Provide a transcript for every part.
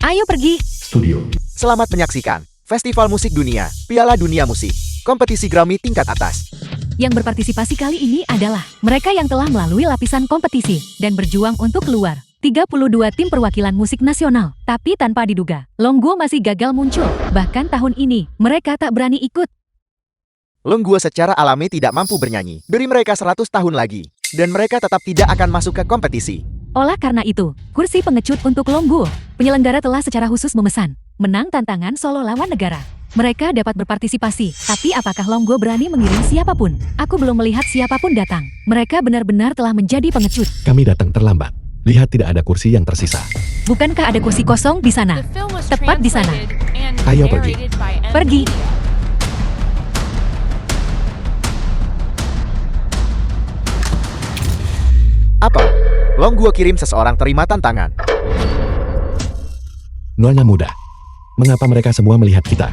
Ayo pergi. Studio. Selamat menyaksikan Festival Musik Dunia, Piala Dunia Musik, kompetisi Grammy tingkat atas. Yang berpartisipasi kali ini adalah mereka yang telah melalui lapisan kompetisi dan berjuang untuk keluar. 32 tim perwakilan musik nasional, tapi tanpa diduga, Longguo masih gagal muncul. Bahkan tahun ini, mereka tak berani ikut. Longguo secara alami tidak mampu bernyanyi. Beri mereka 100 tahun lagi, dan mereka tetap tidak akan masuk ke kompetisi. Olah karena itu, kursi pengecut untuk Longguo. Penyelenggara telah secara khusus memesan menang tantangan solo lawan negara. Mereka dapat berpartisipasi, tapi apakah Longguo berani mengirim siapapun? Aku belum melihat siapapun datang. Mereka benar-benar telah menjadi pengecut. Kami datang terlambat. Lihat tidak ada kursi yang tersisa. Bukankah ada kursi kosong di sana? Tepat di sana. Ayo pergi. Pergi. Apa? Longguo kirim seseorang terima tantangan. Nona muda. Mengapa mereka semua melihat kita?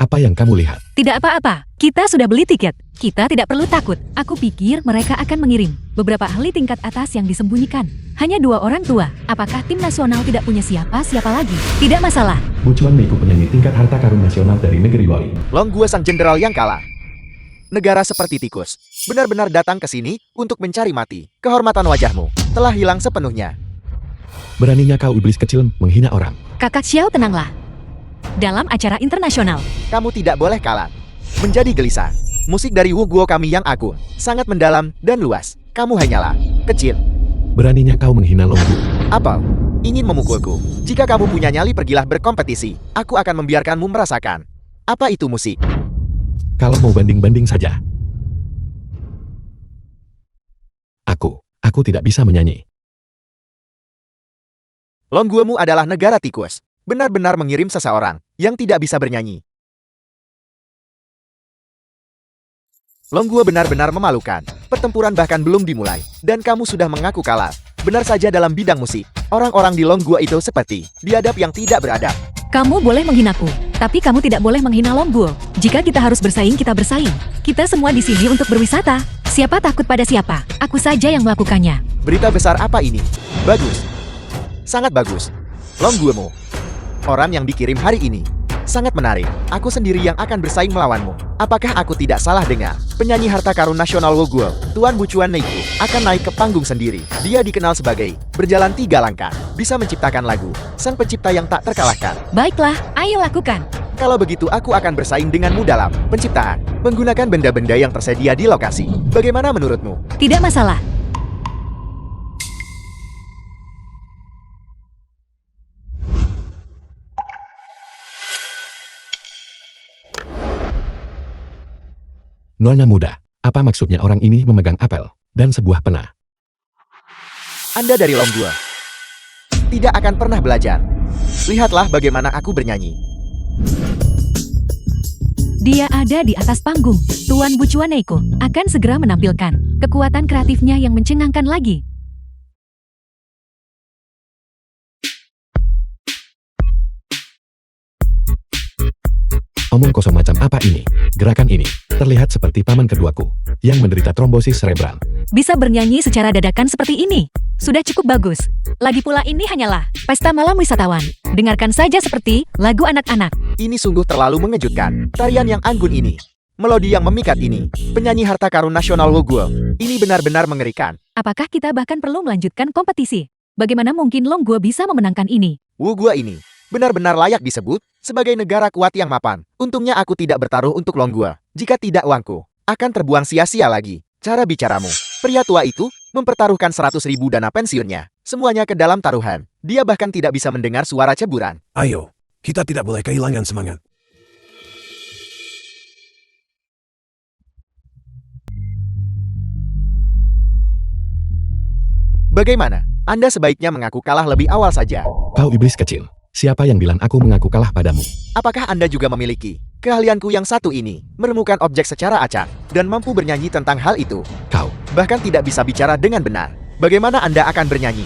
Apa yang kamu lihat? Tidak apa-apa, kita sudah beli tiket. Kita tidak perlu takut. Aku pikir mereka akan mengirim beberapa ahli tingkat atas yang disembunyikan. Hanya 2 orang tua. Apakah tim nasional tidak punya siapa-siapa lagi? Tidak masalah. Bucuan Meiko penyanyi tingkat harta karun nasional dari negeri Wali. Longguo sang jenderal yang kalah. Negara seperti tikus, benar-benar datang ke sini untuk mencari mati. Kehormatan wajahmu telah hilang sepenuhnya. Beraninya kau iblis kecil menghina orang. Kakak Xiao, tenanglah. Dalam acara internasional, Kamu tidak boleh kalah. Menjadi gelisah. Musik dari Wuguo kami yang agung, sangat mendalam dan luas. Kamu hanyalah kecil. Beraninya kau menghina Longguo. Apa? Ingin memukulku? Jika kamu punya nyali, pergilah berkompetisi. Aku akan membiarkanmu merasakan. Apa itu musik? Kalau mau banding-banding saja. Aku tidak bisa menyanyi. Longguomu adalah negara tikus. Benar-benar mengirim seseorang yang tidak bisa bernyanyi. Longguo benar-benar memalukan. Pertempuran bahkan belum dimulai, dan kamu sudah mengaku kalah. Benar saja dalam bidang musik. Orang-orang di Longguo itu seperti biadab yang tidak beradab. kamu boleh menghinaku, tapi kamu tidak boleh menghina Longguo. Jika kita harus bersaing, kita bersaing. Kita semua di sini untuk berwisata. Siapa takut pada siapa? Aku saja yang melakukannya. Berita besar apa ini? Bagus. Sangat bagus. Longguomu. Orang yang dikirim hari ini. Sangat menarik. Aku sendiri yang akan bersaing melawanmu. Apakah aku tidak salah dengar? Penyanyi harta karun nasional Wuguo, Tuan Bucuan Meiko, akan naik ke panggung sendiri. Dia dikenal sebagai berjalan 3 langkah. Bisa menciptakan lagu. Sang pencipta yang tak terkalahkan. Baiklah, ayo lakukan. Kalau begitu aku akan bersaing denganmu dalam penciptaan. Menggunakan benda-benda yang tersedia di lokasi. Bagaimana menurutmu? Tidak masalah. Nona muda. Apa maksudnya orang ini memegang apel dan sebuah pena? Anda dari Longguo. Tidak akan pernah belajar. Lihatlah bagaimana aku bernyanyi. Dia ada di atas panggung. Tuan Bucuan Meiko akan segera menampilkan kekuatan kreatifnya yang mencengangkan lagi. Omong kosong macam apa ini? Gerakan ini terlihat seperti paman keduaku yang menderita trombosis cerebral. Bisa bernyanyi secara dadakan seperti ini. Sudah cukup bagus. Lagi pula ini hanyalah pesta malam wisatawan. Dengarkan saja seperti lagu anak-anak. Ini sungguh terlalu mengejutkan. Tarian yang anggun ini. Melodi yang memikat ini. Penyanyi harta karun nasional Wuguo. Ini benar-benar mengerikan. Apakah kita bahkan perlu melanjutkan kompetisi? Bagaimana mungkin Longguo bisa memenangkan ini? Wuguo ini benar-benar layak disebut sebagai negara kuat yang mapan. Untungnya aku tidak bertaruh untuk Longguo. Jika tidak, uangku akan terbuang sia-sia lagi. Cara bicaramu. Pria tua itu mempertaruhkan 100.000 dana pensiunnya. Semuanya ke dalam taruhan. Dia bahkan tidak bisa mendengar suara ceburan. Ayo, kita tidak boleh kehilangan semangat. Bagaimana? Anda sebaiknya mengaku kalah lebih awal saja. Kau iblis kecil. Siapa yang bilang aku mengaku kalah padamu? Apakah Anda juga memiliki keahlianku yang satu ini? Menemukan objek secara acak dan mampu bernyanyi tentang hal itu. Kau. Bahkan tidak bisa bicara dengan benar. Bagaimana Anda akan bernyanyi?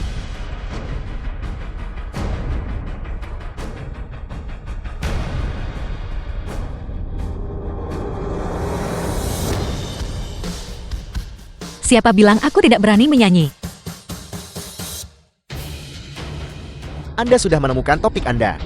Siapa bilang aku tidak berani menyanyi? Anda sudah menemukan topik Anda.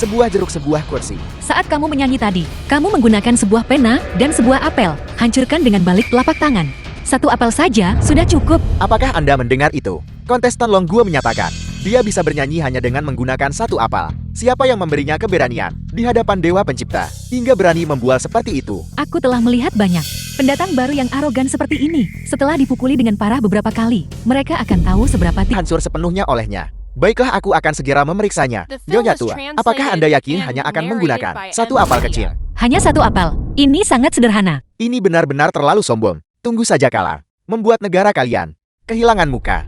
Sebuah jeruk sebuah kursi. Saat kamu menyanyi tadi, kamu menggunakan sebuah pena dan sebuah apel. Hancurkan dengan balik telapak tangan. Satu apel saja sudah cukup. Apakah Anda mendengar itu? Kontestan Longguo menyatakan, dia bisa bernyanyi hanya dengan menggunakan satu apel. Siapa yang memberinya keberanian di hadapan Dewa Pencipta hingga berani membual seperti itu? Aku telah melihat banyak pendatang baru yang arogan seperti ini. Setelah dipukuli dengan parah beberapa kali, mereka akan tahu seberapa Hancur sepenuhnya olehnya. Baiklah, aku akan segera memeriksanya. Nyonya tua, apakah Anda yakin hanya akan menggunakan satu apel kecil? Hanya satu apel. Ini sangat sederhana. Ini benar-benar terlalu sombong. Tunggu saja kalah. Membuat negara kalian kehilangan muka.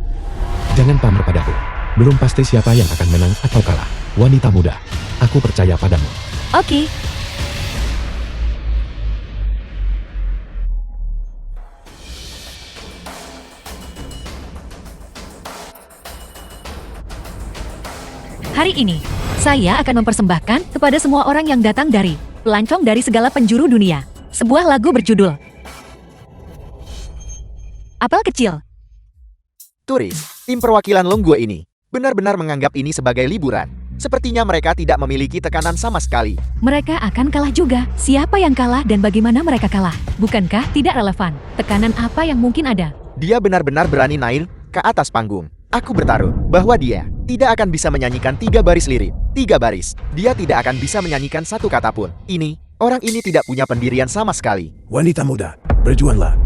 Jangan pamer padaku. Belum pasti siapa yang akan menang atau kalah. Wanita muda, aku percaya padamu. Oke. Hari ini, saya akan mempersembahkan kepada semua orang yang datang dari pelancong dari segala penjuru dunia, sebuah lagu berjudul Apel Kecil. Turis, tim perwakilan Longguo ini benar-benar menganggap ini sebagai liburan. Sepertinya mereka tidak memiliki tekanan sama sekali. Mereka akan kalah juga. Siapa yang kalah dan bagaimana mereka kalah? Bukankah tidak relevan? Tekanan apa yang mungkin ada? Dia benar-benar berani naik ke atas panggung. Aku bertaruh bahwa dia tidak akan bisa menyanyikan 3 baris lirik. 3 baris. Dia tidak akan bisa menyanyikan satu kata pun. Orang ini tidak punya pendirian sama sekali. Wanita muda, berjuanglah.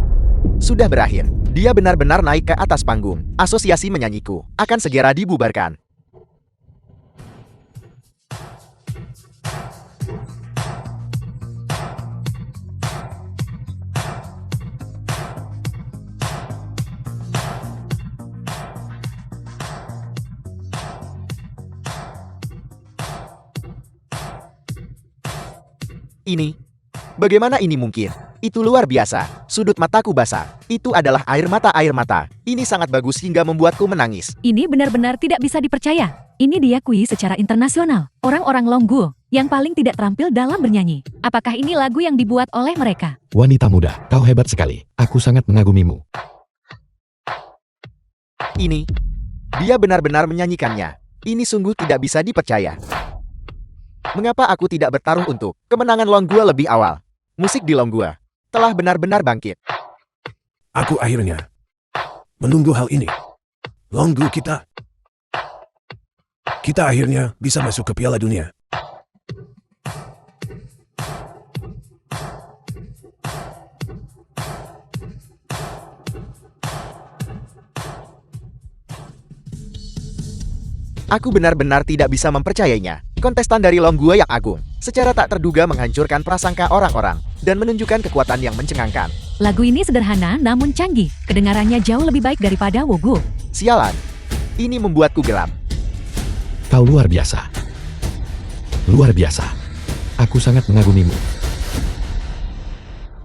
Sudah berakhir. Dia benar-benar naik ke atas panggung. Asosiasi menyanyiku akan segera dibubarkan. Bagaimana ini mungkin? Itu luar biasa. Sudut mataku basah. Itu adalah air mata. Ini sangat bagus hingga membuatku menangis. Ini benar-benar tidak bisa dipercaya. Ini diakui secara internasional. Orang-orang Longguo yang paling tidak terampil dalam bernyanyi. Apakah ini lagu yang dibuat oleh mereka? Wanita muda, kau hebat sekali. Aku sangat mengagumimu. Dia benar-benar menyanyikannya. Ini sungguh tidak bisa dipercaya. Mengapa aku tidak bertaruh untuk kemenangan Longguo lebih awal? Musik di Longguo telah benar-benar bangkit. Aku akhirnya menunggu hal ini. Longguo kita akhirnya bisa masuk ke Piala Dunia. Aku benar-benar tidak bisa mempercayainya. Kontestan dari Longguo yang agung secara tak terduga menghancurkan prasangka orang-orang dan menunjukkan kekuatan yang mencengangkan. Lagu ini sederhana namun canggih. Kedengarannya jauh lebih baik daripada Wogo. Sialan, ini membuatku gelap. Kau luar biasa. Luar biasa. Aku sangat mengagumimu.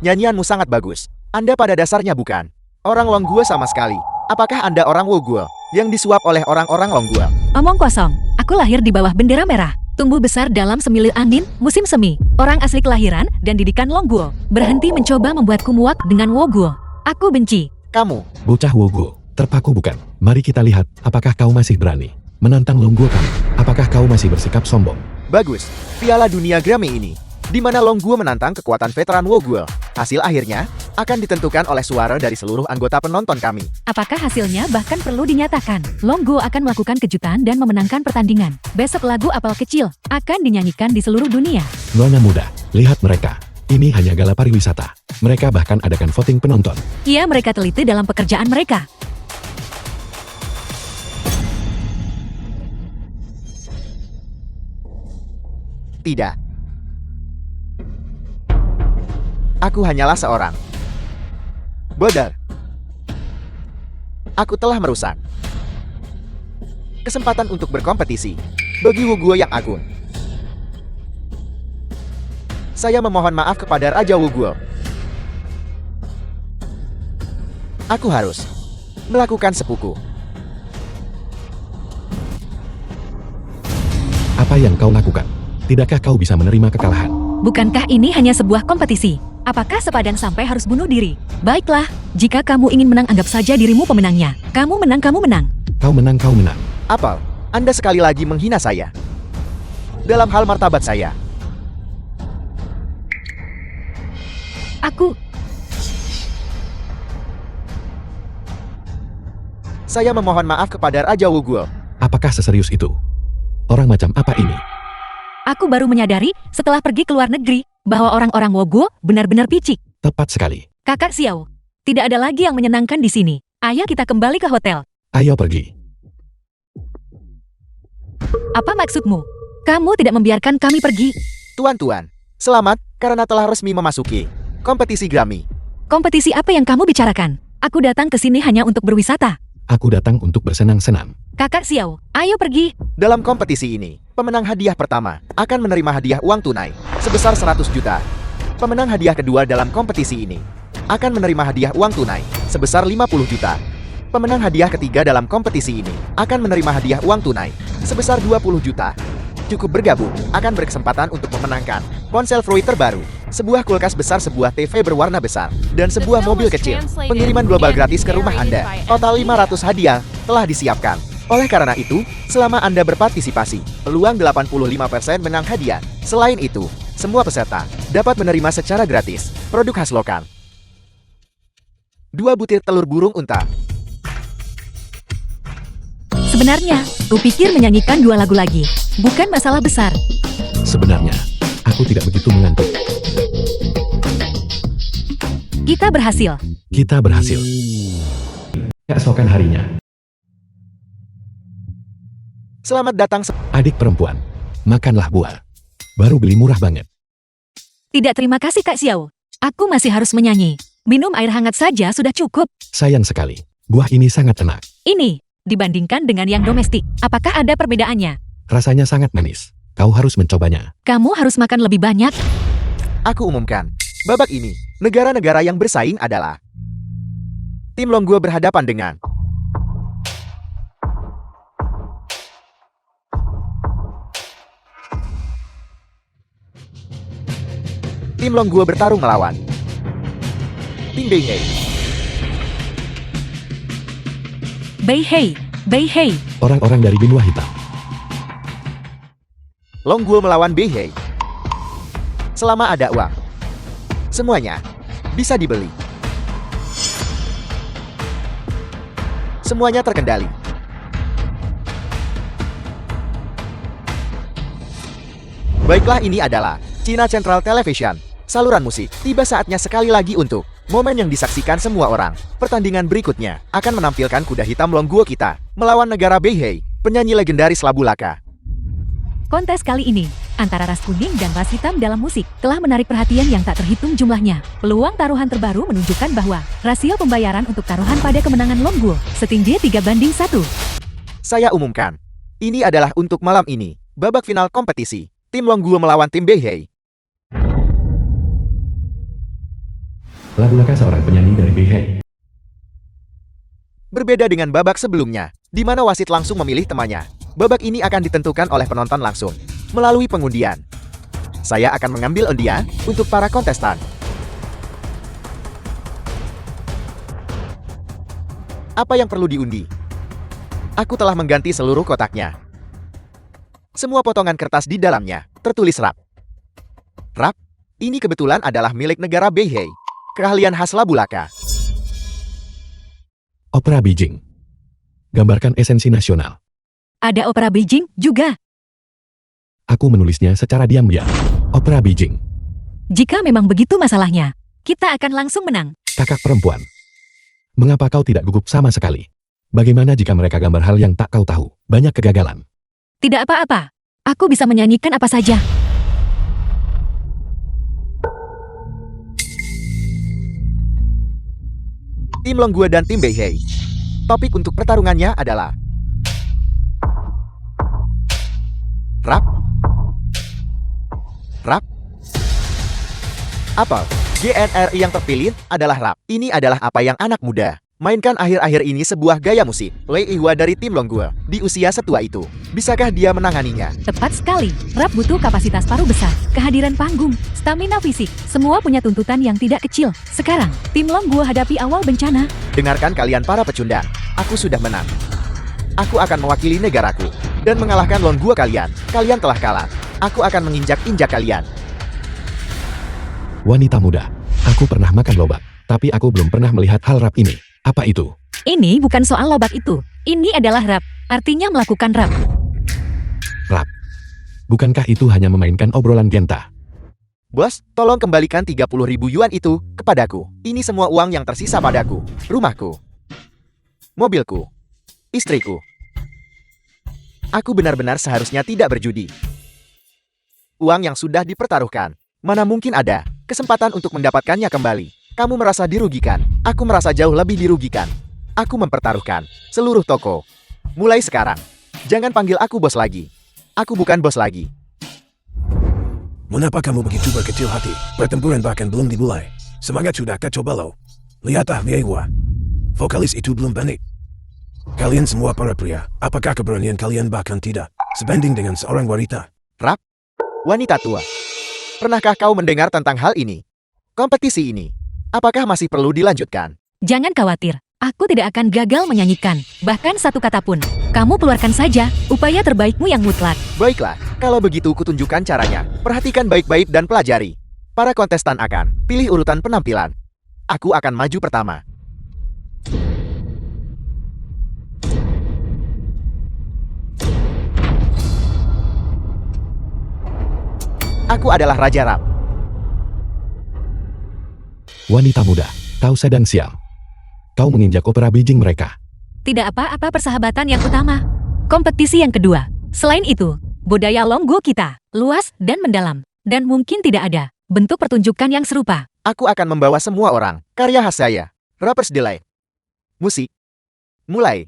Nyanyianmu sangat bagus. Anda pada dasarnya bukan orang Longguo sama sekali. Apakah Anda orang Woguo yang disuap oleh orang-orang Longguo? Omong kosong. Aku lahir di bawah bendera merah. Tumbuh besar dalam semilir angin, musim semi. Orang asli kelahiran dan didikan Longguo. Berhenti mencoba membuatku muak dengan Woguo. Aku benci. Kamu, Bocah Wogo, terpaku bukan? Mari kita lihat, apakah kau masih berani menantang Longguo kami? Apakah kau masih bersikap sombong? bagus. Piala Dunia Grammy ini, di mana Longguo menantang kekuatan veteran Woguo. Hasil akhirnya akan ditentukan oleh suara dari seluruh anggota penonton kami. Apakah hasilnya bahkan perlu dinyatakan? Longguo akan melakukan kejutan dan memenangkan pertandingan. Besok lagu Apel Kecil akan dinyanyikan di seluruh dunia. Nona muda, lihat mereka. Ini hanya gala pariwisata. Mereka bahkan adakan voting penonton. Iya, mereka teliti dalam pekerjaan mereka. Tidak. Aku hanyalah seorang bodoh. Aku telah merusak kesempatan untuk berkompetisi bagi Woguo yang agung. Saya memohon maaf kepada Raja Woguo. Aku harus melakukan sepuku. Apa yang kau lakukan? Tidakkah kau bisa menerima kekalahan? Bukankah ini hanya sebuah kompetisi? Apakah sepadan sampai harus bunuh diri? Baiklah, jika kamu ingin menang, anggap saja dirimu pemenangnya. Kamu menang, kamu menang. Kau menang, kau menang. Apel, Anda sekali lagi menghina saya. Dalam hal martabat saya. Saya memohon maaf kepada Raja Wugul. Apakah seserius itu? Orang macam apa ini? Aku baru menyadari setelah pergi ke luar negeri bahwa orang-orang Woguo benar-benar picik. Tepat sekali. Kakak Xiao, tidak ada lagi yang menyenangkan di sini. Ayo kita kembali ke hotel. Ayo pergi. Apa maksudmu? Kamu tidak membiarkan kami pergi. Tuan-tuan, selamat karena telah resmi memasuki kompetisi Grammy. Kompetisi apa yang kamu bicarakan? Aku datang ke sini hanya untuk berwisata. Aku datang untuk bersenang-senang. Kakak Xiao, ayo pergi. Dalam kompetisi ini, pemenang hadiah pertama akan menerima hadiah uang tunai sebesar 100 juta. Pemenang hadiah kedua dalam kompetisi ini akan menerima hadiah uang tunai sebesar 50 juta. Pemenang hadiah ketiga dalam kompetisi ini akan menerima hadiah uang tunai sebesar 20 juta. Cukup bergabung akan berkesempatan untuk memenangkan ponsel Freud terbaru, sebuah kulkas besar, sebuah TV berwarna besar, dan sebuah mobil kecil. Pengiriman global gratis ke rumah Anda. Total 500 hadiah telah disiapkan. Oleh karena itu, selama Anda berpartisipasi, peluang 85% menang hadiah. Selain itu, semua peserta dapat menerima secara gratis produk khas lokal. 2 butir telur burung unta. Sebenarnya, kupikir menyanyikan 2 lagu lagi. Bukan masalah besar. Sebenarnya, aku tidak begitu mengantuk. Kita berhasil. Kita berhasil. Keesokan harinya, Selamat datang. adik perempuan, makanlah buah. Baru beli murah banget. Tidak, terima kasih Kak Xiao. Aku masih harus menyanyi. Minum air hangat saja sudah cukup. Sayang sekali, buah ini sangat enak. Ini, dibandingkan dengan yang domestik, apakah ada perbedaannya? Rasanya sangat manis. Kau harus mencobanya. Kamu harus makan lebih banyak. Aku umumkan, babak ini, negara-negara yang bersaing adalah tim Longguo berhadapan dengan tim Longguo bertarung melawan tim Beihei. Beihei. Orang-orang dari benua hitam. Longguo melawan Beihei. Selama ada uang, semuanya bisa dibeli. Semuanya terkendali. Baiklah, ini adalah China Central Television, saluran musik. Tiba saatnya sekali lagi untuk momen yang disaksikan semua orang. Pertandingan berikutnya akan menampilkan kuda hitam Longguo kita melawan negara Beihei, penyanyi legendaris Labu Laka. Kontes kali ini, antara ras kuning dan ras hitam dalam musik, telah menarik perhatian yang tak terhitung jumlahnya. Peluang taruhan terbaru menunjukkan bahwa rasio pembayaran untuk taruhan pada kemenangan Longguo setinggi 3:1. Saya umumkan, ini adalah untuk malam ini, babak final kompetisi, tim Longguo melawan tim Beihei. Labu Laka seorang penyanyi dari Beihei. Berbeda dengan babak sebelumnya, di mana wasit langsung memilih temannya. Babak ini akan ditentukan oleh penonton langsung, melalui pengundian. Saya akan mengambil undian untuk para kontestan. Apa yang perlu diundi? Aku telah mengganti seluruh kotaknya. Semua potongan kertas di dalamnya tertulis rap. Rap, ini kebetulan adalah milik negara Beihei. Keahlian khas Labu Laka. Opera Beijing. Gambarkan esensi nasional. Ada opera Beijing juga. Aku menulisnya secara diam-diam. Opera Beijing. Jika memang begitu masalahnya, kita akan langsung menang. Kakak perempuan. Mengapa kau tidak gugup sama sekali? Bagaimana jika mereka gambar hal yang tak kau tahu? Banyak kegagalan. Tidak apa-apa. Aku bisa menyanyikan apa saja. Tim Longguo dan tim Beihei. Topik untuk pertarungannya adalah rap. Rap. Apel. GNRI yang terpilih adalah rap. Ini adalah apa yang anak muda mainkan akhir-akhir ini, sebuah gaya musik. Lei Ihwa dari tim Longguo di usia setua itu. Bisakah dia menanganinya? Tepat sekali. Rap butuh kapasitas paru besar, kehadiran panggung, stamina fisik. Semua punya tuntutan yang tidak kecil. Sekarang, tim Longguo hadapi awal bencana. Dengarkan kalian para pecundang. Aku sudah menang. Aku akan mewakili negaraku. dan mengalahkan Longgua kalian. Kalian telah kalah. Aku akan menginjak-injak kalian. Wanita muda, aku pernah makan lobak, tapi aku belum pernah melihat hal rap ini. Apa itu? Ini bukan soal lobak itu. Ini adalah rap, artinya melakukan rap. Rap. Bukankah itu hanya memainkan obrolan Genta? Bos, tolong kembalikan 30.000 yuan itu kepadaku. Ini semua uang yang tersisa padaku. Rumahku. Mobilku. Istriku. Aku benar-benar seharusnya tidak berjudi. Uang yang sudah dipertaruhkan. Mana mungkin ada kesempatan untuk mendapatkannya kembali. Kamu merasa dirugikan. Aku merasa jauh lebih dirugikan. Aku mempertaruhkan seluruh toko. Mulai sekarang, jangan panggil aku bos lagi. Aku bukan bos lagi. Mengapa kamu begitu berkecil hati? Pertempuran bahkan belum dimulai. Semangat sudah kacau balau. Lihatlah Miewa. Vokalis itu belum balik. Kalian semua para pria, apakah keberanian kalian bahkan tidak sebanding dengan seorang wanita? Rap? Wanita tua. Pernahkah kau mendengar tentang hal ini? Kompetisi ini. Apakah masih perlu dilanjutkan? Jangan khawatir, aku tidak akan gagal menyanyikan, bahkan satu kata pun. Kamu keluarkan saja upaya terbaikmu yang mutlak. Baiklah, kalau begitu kutunjukkan caranya. Perhatikan baik-baik dan pelajari. Para kontestan akan pilih urutan penampilan. Aku akan maju pertama. Aku adalah Raja Rap. Wanita muda, kau sedang sial. Kau menginjak opera bijing mereka. Tidak apa-apa persahabatan yang utama. Kompetisi yang kedua. Selain itu, budaya Longguo kita luas dan mendalam. Dan mungkin tidak ada bentuk pertunjukan yang serupa. Aku akan membawa semua orang karya khas saya. Rappers Delight. Musik. Mulai.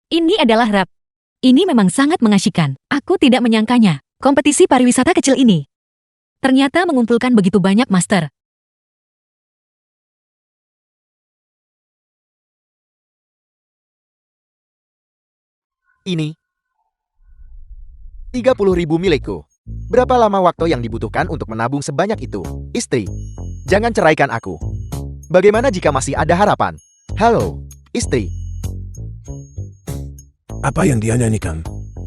Ini adalah rap. Ini memang sangat mengasyikkan. Aku tidak menyangkanya. Kompetisi pariwisata kecil ini ternyata mengumpulkan begitu banyak master. Ini 30.000 milikku. Berapa lama waktu yang dibutuhkan untuk menabung sebanyak itu? Istri, jangan ceraikan aku. Bagaimana jika masih ada harapan? Halo, istri. Apa yang dia nyanyikan?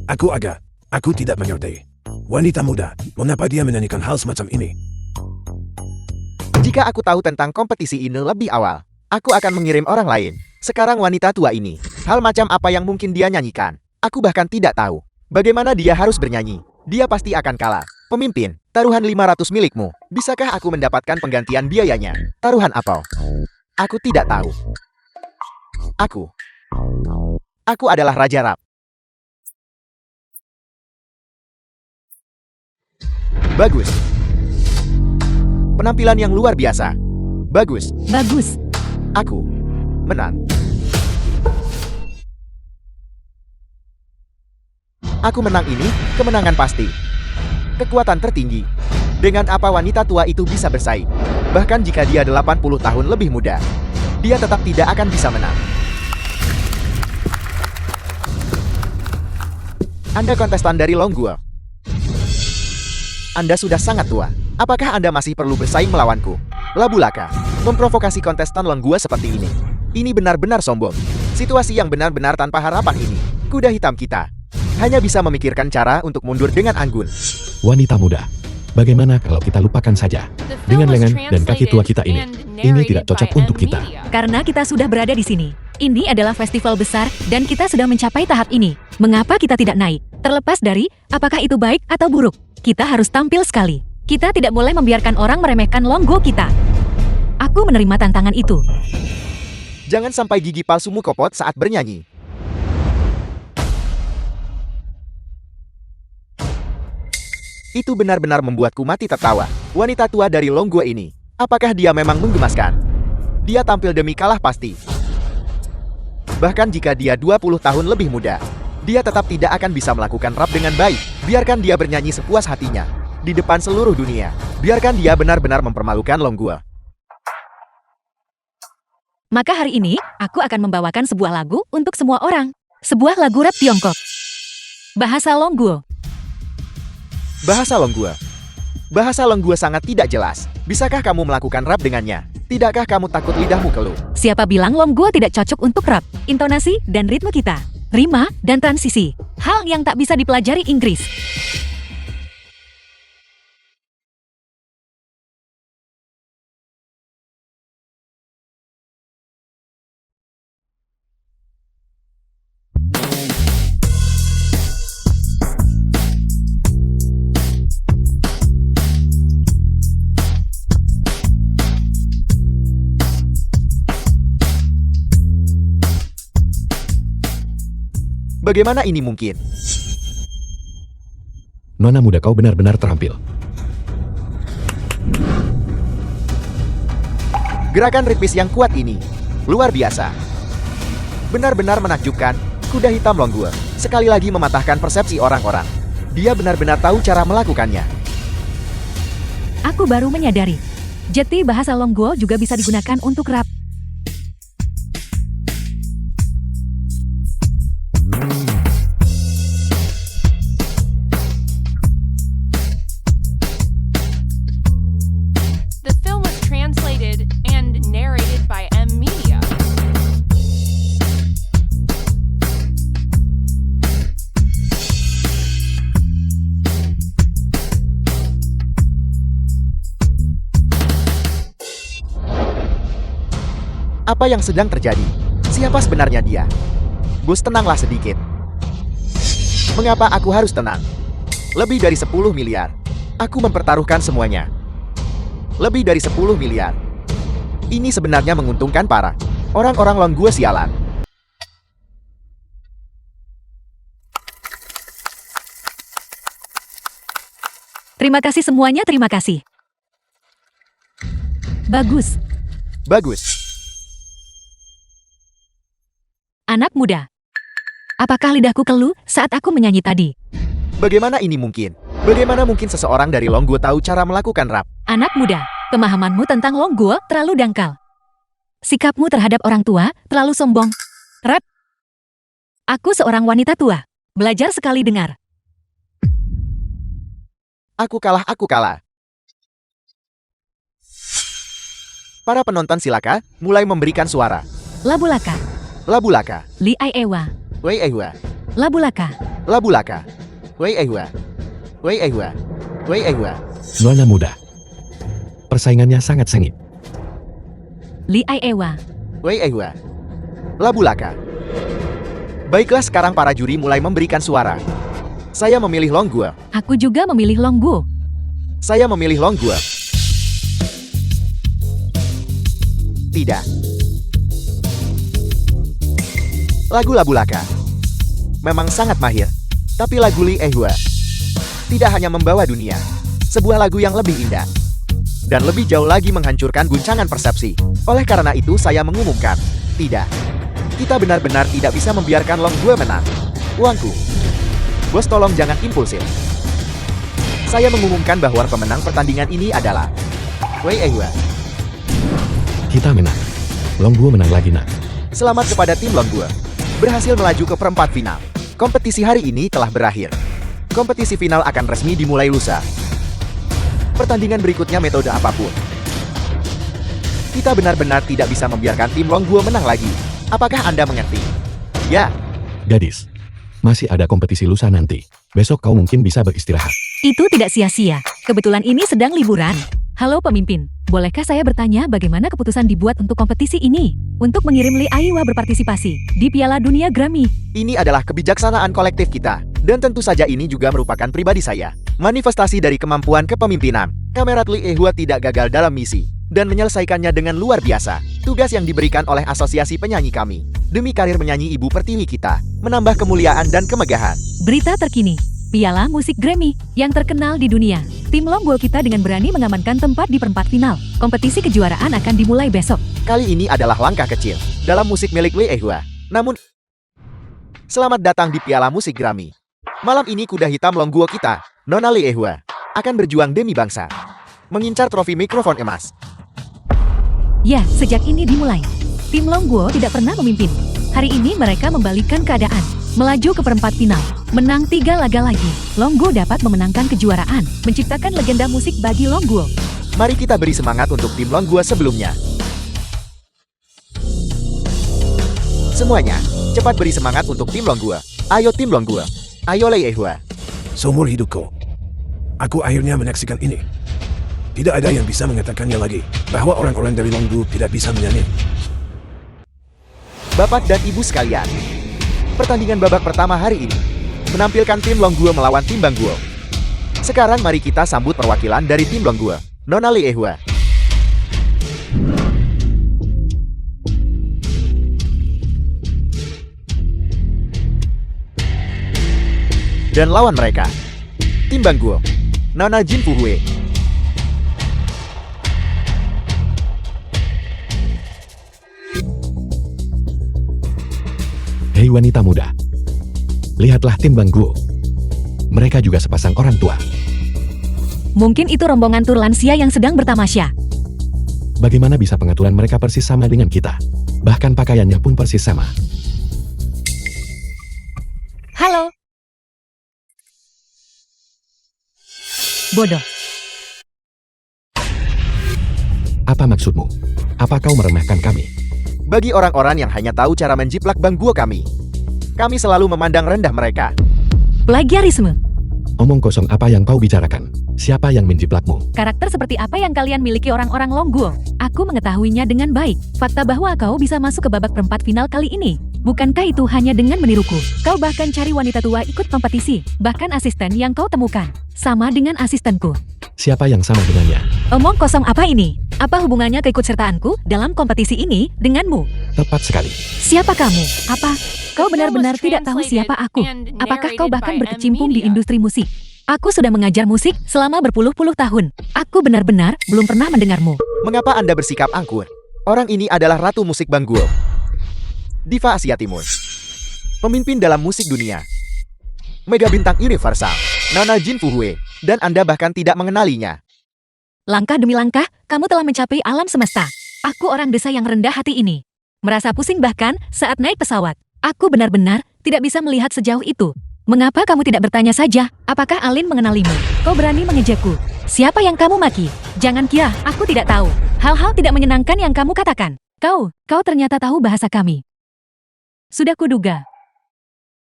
Aku tidak mengerti. Wanita muda, mengapa dia menyanyikan hal semacam ini? Jika aku tahu tentang kompetisi ini lebih awal, aku akan mengirim orang lain. Sekarang wanita tua ini, hal macam apa yang mungkin dia nyanyikan? Aku bahkan tidak tahu bagaimana dia harus bernyanyi. Dia pasti akan kalah. Pemimpin, taruhan 500 milikmu. Bisakah aku mendapatkan penggantian biayanya? Taruhan apa? Aku tidak tahu. Aku adalah Raja Rap. Bagus. Penampilan yang luar biasa. Bagus. Bagus. Aku menang. Aku menang ini, kemenangan pasti. Kekuatan tertinggi. Dengan apa wanita tua itu bisa bersaing? Bahkan jika dia 80 tahun lebih muda, dia tetap tidak akan bisa menang. Anda kontestan dari Longguo. Anda sudah sangat tua. Apakah Anda masih perlu bersaing melawanku? Labulaka, memprovokasi kontestan Longguo seperti ini. Ini benar-benar sombong. Situasi yang benar-benar tanpa harapan ini. Kuda hitam kita hanya bisa memikirkan cara untuk mundur dengan anggun. Wanita muda, bagaimana kalau kita lupakan saja? Dengan lengan dan kaki tua kita ini tidak cocok untuk kita. Karena kita sudah berada di sini. Ini adalah festival besar dan kita sudah mencapai tahap ini. Mengapa kita tidak naik? Terlepas dari apakah itu baik atau buruk, kita harus tampil sekali. Kita tidak boleh membiarkan orang meremehkan Longguo kita. Aku menerima tantangan itu. Jangan sampai gigi palsumu kopot saat bernyanyi. Itu benar-benar membuatku mati tertawa. Wanita tua dari Longguo ini, apakah dia memang menggemaskan? Dia tampil demi kalah pasti. Bahkan jika dia 20 tahun lebih muda, dia tetap tidak akan bisa melakukan rap dengan baik. Biarkan dia bernyanyi sepuas hatinya di depan seluruh dunia. Biarkan dia benar-benar mempermalukan Longguo. Maka hari ini, aku akan membawakan sebuah lagu untuk semua orang. Sebuah lagu rap Tiongkok. Bahasa Longguo. Bahasa Longgua. Bahasa Longgua sangat tidak jelas. Bisakah kamu melakukan rap dengannya? Tidakkah kamu takut lidahmu keluh? Siapa bilang Longguo tidak cocok untuk rap? Intonasi dan ritme kita. Rima dan transisi. Hal yang tak bisa dipelajari Inggris. Bagaimana ini mungkin? Nona muda, kau benar-benar terampil. Gerakan ritmis yang kuat ini luar biasa. Benar-benar menakjubkan. Kuda hitam Longgua sekali lagi mematahkan persepsi orang-orang. Dia benar-benar tahu cara melakukannya. Aku baru menyadari. Jadi bahasa Longguo juga bisa digunakan untuk rap. The film was translated and narrated by M. Media. Apa yang sedang terjadi? Siapa sebenarnya dia? Bos, tenanglah sedikit. Mengapa aku harus tenang? Lebih dari 10 miliar. Aku mempertaruhkan semuanya. Lebih dari 10 miliar. Ini sebenarnya menguntungkan para orang-orang Longgua sialan. Terima kasih semuanya, terima kasih. Bagus. Bagus. Anak muda. Apakah lidahku keluh saat aku menyanyi tadi? Bagaimana ini mungkin? Bagaimana mungkin seseorang dari Longgua tahu cara melakukan rap? Anak muda, pemahamanmu tentang Longguo terlalu dangkal. Sikapmu terhadap orang tua terlalu sombong. Rap. Aku seorang wanita tua. Belajar sekali dengar. Aku kalah, aku kalah. Para penonton silakan mulai memberikan suara. Labulaka. Labulaka. Li Ai Ewa. Wei ehua. Labulaka. Labulaka. Wei ehua. Wei ehua. Wei ehua. Nona muda. Persaingannya sangat sengit. Li Ai Ewa. Wei ehua. Labulaka. Baiklah, sekarang para juri mulai memberikan suara. Saya memilih Longgua. Aku juga memilih Longguo. Saya memilih Longgua. Tidak. Lagu Labulaka memang sangat mahir, tapi lagu Li Ehua tidak hanya membawa dunia, sebuah lagu yang lebih indah dan lebih jauh lagi menghancurkan guncangan persepsi. Oleh karena itu saya mengumumkan, tidak. Kita benar-benar tidak bisa membiarkan Longgua menang. Uangku. Bos, tolong jangan impulsif. Saya mengumumkan bahwa pemenang pertandingan ini adalah Wei Ehua. Kita menang. Longguo menang lagi, nak. Selamat kepada tim Longgua. Berhasil melaju ke perempat final. Kompetisi hari ini telah berakhir. Kompetisi final akan resmi dimulai lusa. Pertandingan berikutnya metode apapun. Kita benar-benar tidak bisa membiarkan tim Longgua menang lagi. Apakah Anda mengerti? Ya. Gadis, masih ada kompetisi lusa nanti. Besok kau mungkin bisa beristirahat. Itu tidak sia-sia. Kebetulan ini sedang liburan. Halo pemimpin, bolehkah saya bertanya bagaimana keputusan dibuat untuk kompetisi ini? Untuk mengirim Li Aiwa berpartisipasi di Piala Dunia Grammy. Ini adalah kebijaksanaan kolektif kita. Dan tentu saja ini juga merupakan pribadi saya. Manifestasi dari kemampuan kepemimpinan. Kamerat Li Ehua tidak gagal dalam misi. Dan menyelesaikannya dengan luar biasa. Tugas yang diberikan oleh asosiasi penyanyi kami. Demi karir menyanyi ibu pertiwi kita. Menambah kemuliaan dan kemegahan. Berita terkini. Piala Musik Grammy yang terkenal di dunia. Tim Longguo kita dengan berani mengamankan tempat di perempat final. Kompetisi kejuaraan akan dimulai besok. Kali ini adalah langkah kecil dalam musik milik Li Ehua. Namun, selamat datang di Piala Musik Grammy. Malam ini kuda hitam Longguo kita, Nona Li Ehua, akan berjuang demi bangsa. Mengincar trofi mikrofon emas. Ya, sejak ini dimulai. Tim Longguo tidak pernah memimpin. Hari ini mereka membalikkan keadaan. Melaju ke perempat final. Menang 3 laga lagi. Longguo dapat memenangkan kejuaraan. Menciptakan legenda musik bagi Longguo. Mari kita beri semangat untuk tim Longguo sebelumnya. Semuanya, cepat beri semangat untuk tim Longguo. Ayo tim Longguo. Ayo Lei Ehua. Seumur hidupku, aku akhirnya menyaksikan ini. Tidak ada yang bisa mengatakannya lagi, bahwa orang-orang dari Longgu tidak bisa menyanyi. Bapak dan Ibu sekalian, pertandingan babak pertama hari ini menampilkan tim Longguo melawan tim Bangguo. Sekarang mari kita sambut perwakilan dari tim Longguo, Nona Lei Ehua. Dan lawan mereka, tim Bangguo, Nona Jin Fuhue. Hei wanita muda. Lihatlah tim Bangguo. Mereka juga sepasang orang tua. Mungkin itu rombongan tur lansia yang sedang bertamasya. Bagaimana bisa pengaturan mereka persis sama dengan kita? Bahkan pakaiannya pun persis sama. Halo. Bodoh. Apa maksudmu? Apa kau meremehkan kami? Bagi orang-orang yang hanya tahu cara menjiplak Bangguo kami selalu memandang rendah mereka. Plagiarisme. Omong kosong apa yang kau bicarakan? Siapa yang menjiplakmu? Karakter seperti apa yang kalian miliki orang-orang Longguo? Aku mengetahuinya dengan baik. Fakta bahwa kau bisa masuk ke babak perempat final kali ini. Bukankah itu hanya dengan meniruku? Kau bahkan cari wanita tua ikut kompetisi. Bahkan asisten yang kau temukan sama dengan asistenku. Siapa yang sama dengannya? Omong kosong apa ini? Apa hubungannya keikutsertaanku dalam kompetisi ini denganmu? Tepat sekali. Siapa kamu? Apa? Kau benar-benar tidak tahu siapa aku? Apakah kau bahkan berkecimpung di industri musik? Aku sudah mengajar musik selama berpuluh-puluh tahun. Aku benar-benar belum pernah mendengarmu. Mengapa Anda bersikap angkur? Orang ini adalah ratu musik Bangguo. Diva Asia Timur. Pemimpin dalam musik dunia. Mega bintang universal. Nona Jin Fuhue. Dan Anda bahkan tidak mengenalinya. Langkah demi langkah, kamu telah mencapai alam semesta. Aku orang desa yang rendah hati ini. Merasa pusing bahkan saat naik pesawat. Aku benar-benar tidak bisa melihat sejauh itu. Mengapa kamu tidak bertanya saja, apakah Alin mengenalimu? Kau berani mengejakku. Siapa yang kamu maki? Jangan kira aku tidak tahu. Hal-hal tidak menyenangkan yang kamu katakan. Kau ternyata tahu bahasa kami. Sudah kuduga.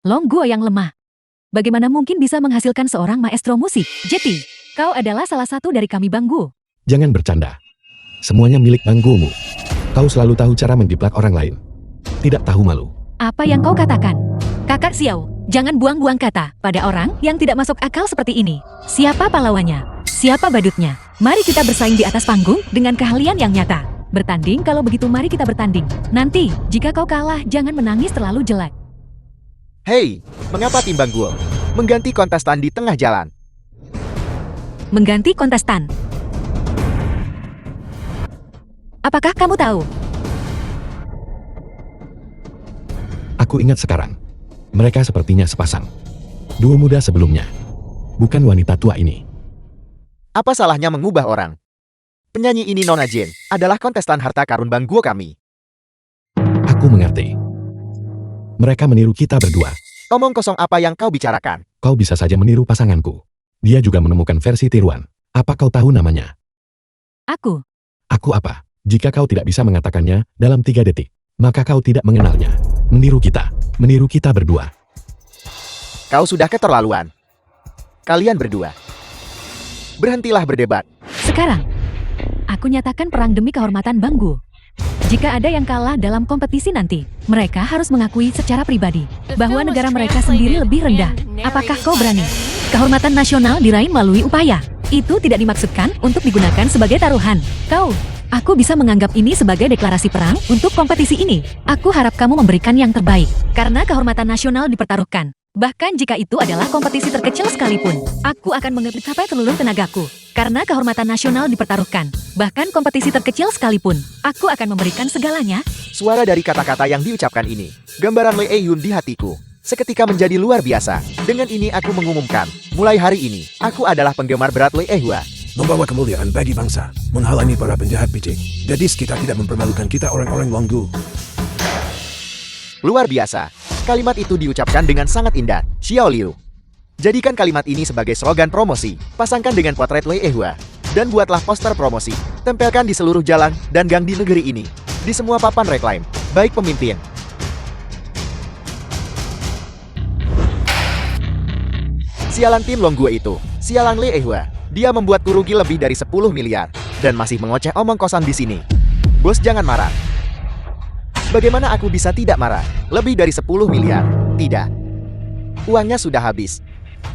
Longguo yang lemah. Bagaimana mungkin bisa menghasilkan seorang maestro musik? Jeti, kau adalah salah satu dari kami Bangguo. Jangan bercanda. Semuanya milik Bangguomu. Kau selalu tahu cara menjiplak orang lain. Tidak tahu malu. Apa yang kau katakan? Kakak Xiao, jangan buang-buang kata pada orang yang tidak masuk akal seperti ini. Siapa pahlawannya? Siapa badutnya? Mari kita bersaing di atas panggung dengan keahlian yang nyata. Bertanding kalau begitu mari kita bertanding. Nanti, jika kau kalah jangan menangis terlalu jelek. Hei, mengapa tim Bangguo mengganti kontestan di tengah jalan? Mengganti kontestan. Apakah kamu tahu? Aku ingat sekarang. Mereka sepertinya sepasang. Duo muda sebelumnya. Bukan wanita tua ini. Apa salahnya mengubah orang? Penyanyi ini Nona Jin adalah kontestan harta karun Bangguo kami. Aku mengerti. Mereka meniru kita berdua. Omong kosong apa yang kau bicarakan? Kau bisa saja meniru pasanganku. Dia juga menemukan versi tiruan. Apa kau tahu namanya? Aku. Aku apa? Jika kau tidak bisa mengatakannya dalam 3 detik, maka kau tidak mengenalnya. Meniru kita berdua. Kau sudah keterlaluan. Kalian berdua. Berhentilah berdebat. Sekarang, aku nyatakan perang demi kehormatan Bangguo. Jika ada yang kalah dalam kompetisi nanti, mereka harus mengakui secara pribadi bahwa negara mereka sendiri lebih rendah. Apakah kau berani? Kehormatan nasional diraih melalui upaya. Itu tidak dimaksudkan untuk digunakan sebagai taruhan. Aku bisa menganggap ini sebagai deklarasi perang untuk kompetisi ini. Aku harap kamu memberikan yang terbaik, karena kehormatan nasional dipertaruhkan. Bahkan jika itu adalah kompetisi terkecil sekalipun, aku akan mencapai seluruh tenagaku. Karena kehormatan nasional dipertaruhkan, bahkan kompetisi terkecil sekalipun, aku akan memberikan segalanya. Suara dari kata-kata yang diucapkan ini, gambaran Lee Eun di hatiku, seketika menjadi luar biasa. Dengan ini aku mengumumkan, mulai hari ini, aku adalah penggemar berat Lee Ehua. membawa kemuliaan bagi bangsa, menghalangi para penjahat picik. Jadi kita tidak mempermalukan kita orang-orang Longgu. Luar biasa. Kalimat itu diucapkan dengan sangat indah, Xiao Liu. Jadikan kalimat ini sebagai slogan promosi, pasangkan dengan potret Lei Ehua, dan buatlah poster promosi. Tempelkan di seluruh jalan dan gang di negeri ini, di semua papan reklam, baik pemimpin. Sialan tim Longgue itu, sialan Lei Ehua. Dia membuatku rugi lebih dari 10 miliar, dan masih mengoceh omong kosong di sini. Bos jangan marah. Bagaimana aku bisa tidak marah? Lebih dari 10 miliar. Tidak. Uangnya sudah habis.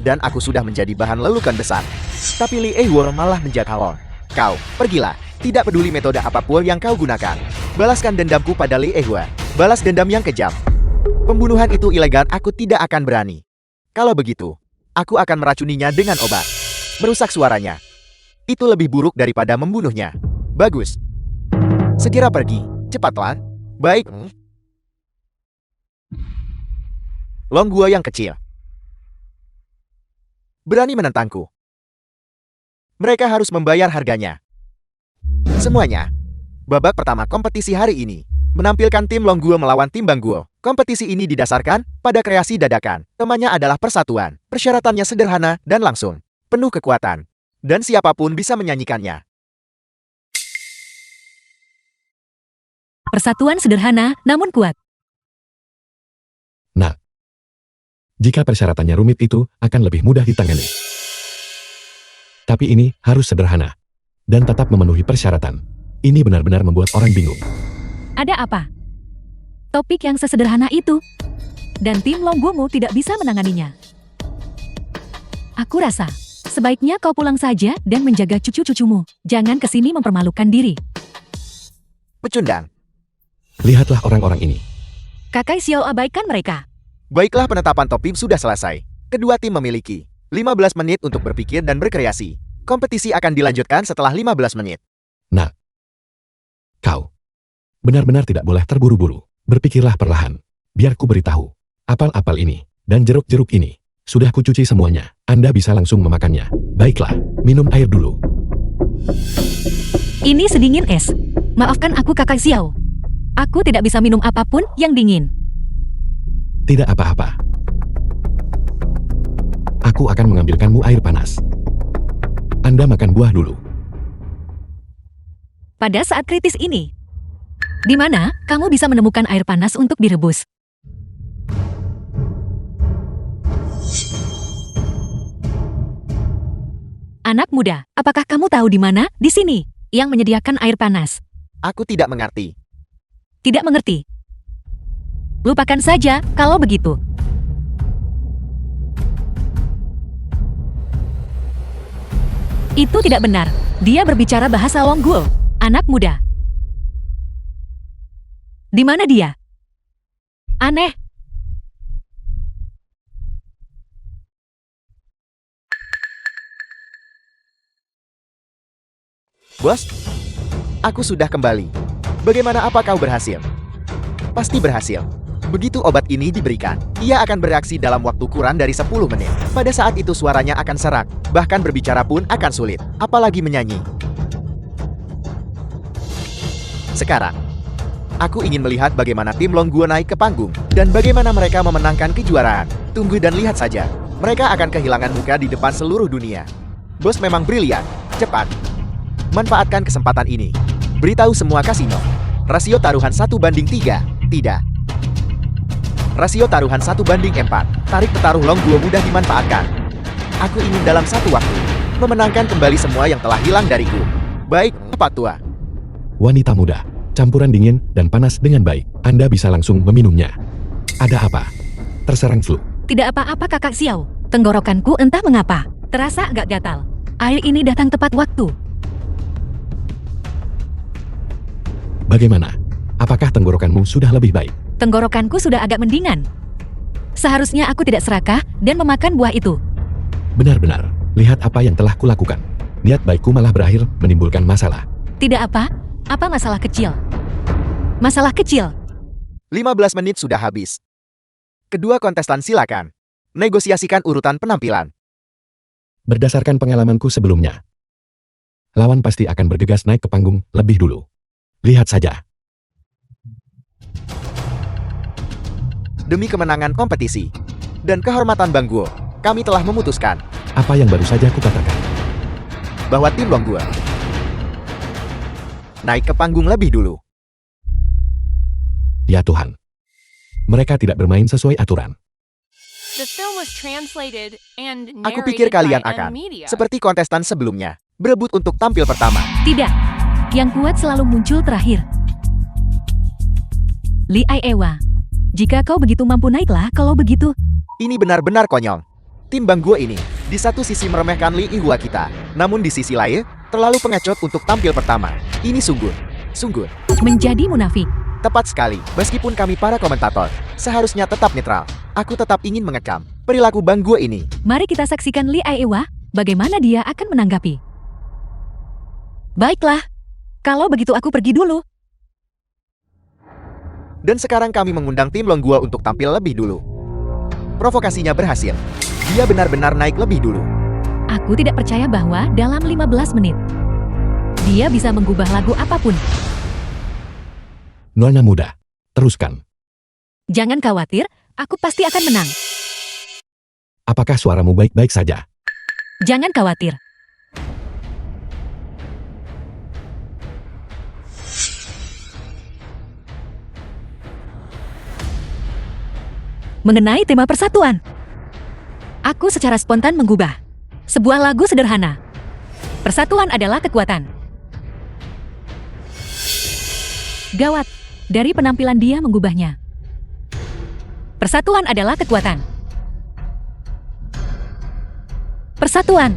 Dan aku sudah menjadi bahan lelukan besar. Tapi Lei Ehua malah menjatuhkan. Kau, pergilah. Tidak peduli metode apapun yang kau gunakan. Balaskan dendamku pada Lei Ehua. Balas dendam yang kejam. Pembunuhan itu ilegal, aku tidak akan berani. Kalau begitu, aku akan meracuninya dengan obat. Merusak suaranya. Itu lebih buruk daripada membunuhnya. Bagus. Segera pergi. Cepatlah. Baik. Longgua yang kecil. Berani menentangku. Mereka harus membayar harganya. Semuanya. Babak pertama kompetisi hari ini menampilkan tim Longguo melawan tim Bangguo. Kompetisi ini didasarkan pada kreasi dadakan. Temanya adalah persatuan. Persyaratannya sederhana dan langsung. Penuh kekuatan. Dan siapapun bisa menyanyikannya. Persatuan sederhana, namun kuat. Nah, jika persyaratannya rumit itu akan lebih mudah ditangani. Tapi ini harus sederhana. Dan tetap memenuhi persyaratan. Ini benar-benar membuat orang bingung. Ada apa? Topik yang sesederhana itu. Dan tim Longguomu tidak bisa menanganinya. Aku rasa, sebaiknya kau pulang saja dan menjaga cucu-cucumu. Jangan kesini mempermalukan diri. Pecundang. Lihatlah orang-orang ini. Kakak Xiao abaikan mereka. Baiklah, penetapan topik sudah selesai. Kedua tim memiliki 15 menit untuk berpikir dan berkreasi. Kompetisi akan dilanjutkan setelah 15 menit. Nah, kau benar-benar tidak boleh terburu-buru. Berpikirlah perlahan. Biar ku beritahu. Apel-apel ini dan jeruk-jeruk ini sudah kucuci semuanya. Anda bisa langsung memakannya. Baiklah, minum air dulu. Ini sedingin es. Maafkan aku kakak Xiao. Aku tidak bisa minum apapun yang dingin. Tidak apa-apa. Aku akan mengambilkanmu air panas. Anda makan buah dulu. Pada saat kritis ini, di mana kamu bisa menemukan air panas untuk direbus? Anak muda, apakah kamu tahu di mana? Di sini, yang menyediakan air panas. Aku tidak mengerti. Tidak mengerti. Lupakan saja kalau begitu. Itu tidak benar. Dia berbicara bahasa Longguo. Anak muda. Di mana dia? Aneh. Bos, aku sudah kembali. Bagaimana, apa kau berhasil? Pasti berhasil. Begitu obat ini diberikan, ia akan bereaksi dalam waktu kurang dari 10 menit. Pada saat itu suaranya akan serak, bahkan berbicara pun akan sulit, apalagi menyanyi. Sekarang, aku ingin melihat bagaimana tim Longguo naik ke panggung, dan bagaimana mereka memenangkan kejuaraan. Tunggu dan lihat saja, mereka akan kehilangan muka di depan seluruh dunia. Bos memang brilian, cepat. Manfaatkan kesempatan ini. Beritahu semua kasino. Rasio taruhan 1:3, tidak. Rasio taruhan 1:4. Tarik petaruh Longguo mudah dimanfaatkan. Aku ingin dalam satu waktu memenangkan kembali semua yang telah hilang dariku. Baik, Pak Tua. Wanita muda, campuran dingin dan panas dengan baik. Anda bisa langsung meminumnya. Ada apa? Terserang flu. Tidak apa-apa kakak Xiao. Tenggorokanku entah mengapa terasa agak gatal. Air ini datang tepat waktu. Bagaimana? Apakah tenggorokanmu sudah lebih baik? Tenggorokanku sudah agak mendingan. Seharusnya aku tidak serakah dan memakan buah itu. Benar-benar, lihat apa yang telah kulakukan. Niat baikku malah berakhir menimbulkan masalah. Tidak apa masalah kecil. Masalah kecil. 15 menit sudah habis. Kedua kontestan silakan. Negosiasikan urutan penampilan. Berdasarkan pengalamanku sebelumnya, lawan pasti akan bergegas naik ke panggung lebih dulu. Lihat saja. Demi kemenangan kompetisi dan kehormatan Bang Guo, kami telah memutuskan Apa yang baru saja kukatakan? bahwa tim Long Guo naik ke panggung lebih dulu. Ya Tuhan. Mereka tidak bermain sesuai aturan. The film was translated and Aku pikir narrated kalian by akan, Media. seperti kontestan sebelumnya, berebut untuk tampil pertama. Tidak. Yang kuat selalu muncul terakhir. Li Ewa. Jika kau begitu mampu naiklah kalau begitu. Ini benar-benar konyol. Tim Bang Guo ini, di satu sisi meremehkan Li Ihua kita, namun di sisi lain, terlalu pengecut untuk tampil pertama. Ini sungguh Menjadi munafik. tepat sekali. Meskipun kami para komentator seharusnya tetap netral, aku tetap ingin mengekam perilaku Bang Guo ini. Mari kita saksikan Li Ewa, bagaimana dia akan menanggapi. Baiklah. Kalau begitu aku pergi dulu. Dan sekarang kami mengundang tim Long Guo untuk tampil lebih dulu. Provokasinya berhasil. Dia benar-benar naik lebih dulu. Aku tidak percaya bahwa dalam 15 menit, dia bisa mengubah lagu apapun. Nona muda. Teruskan. Jangan khawatir, aku pasti akan menang. Apakah suaramu baik-baik saja? Jangan khawatir. Mengenai tema persatuan, aku secara spontan mengubah sebuah lagu sederhana. Persatuan adalah kekuatan. Gawat, dari penampilan dia mengubahnya. Persatuan adalah kekuatan. Persatuan.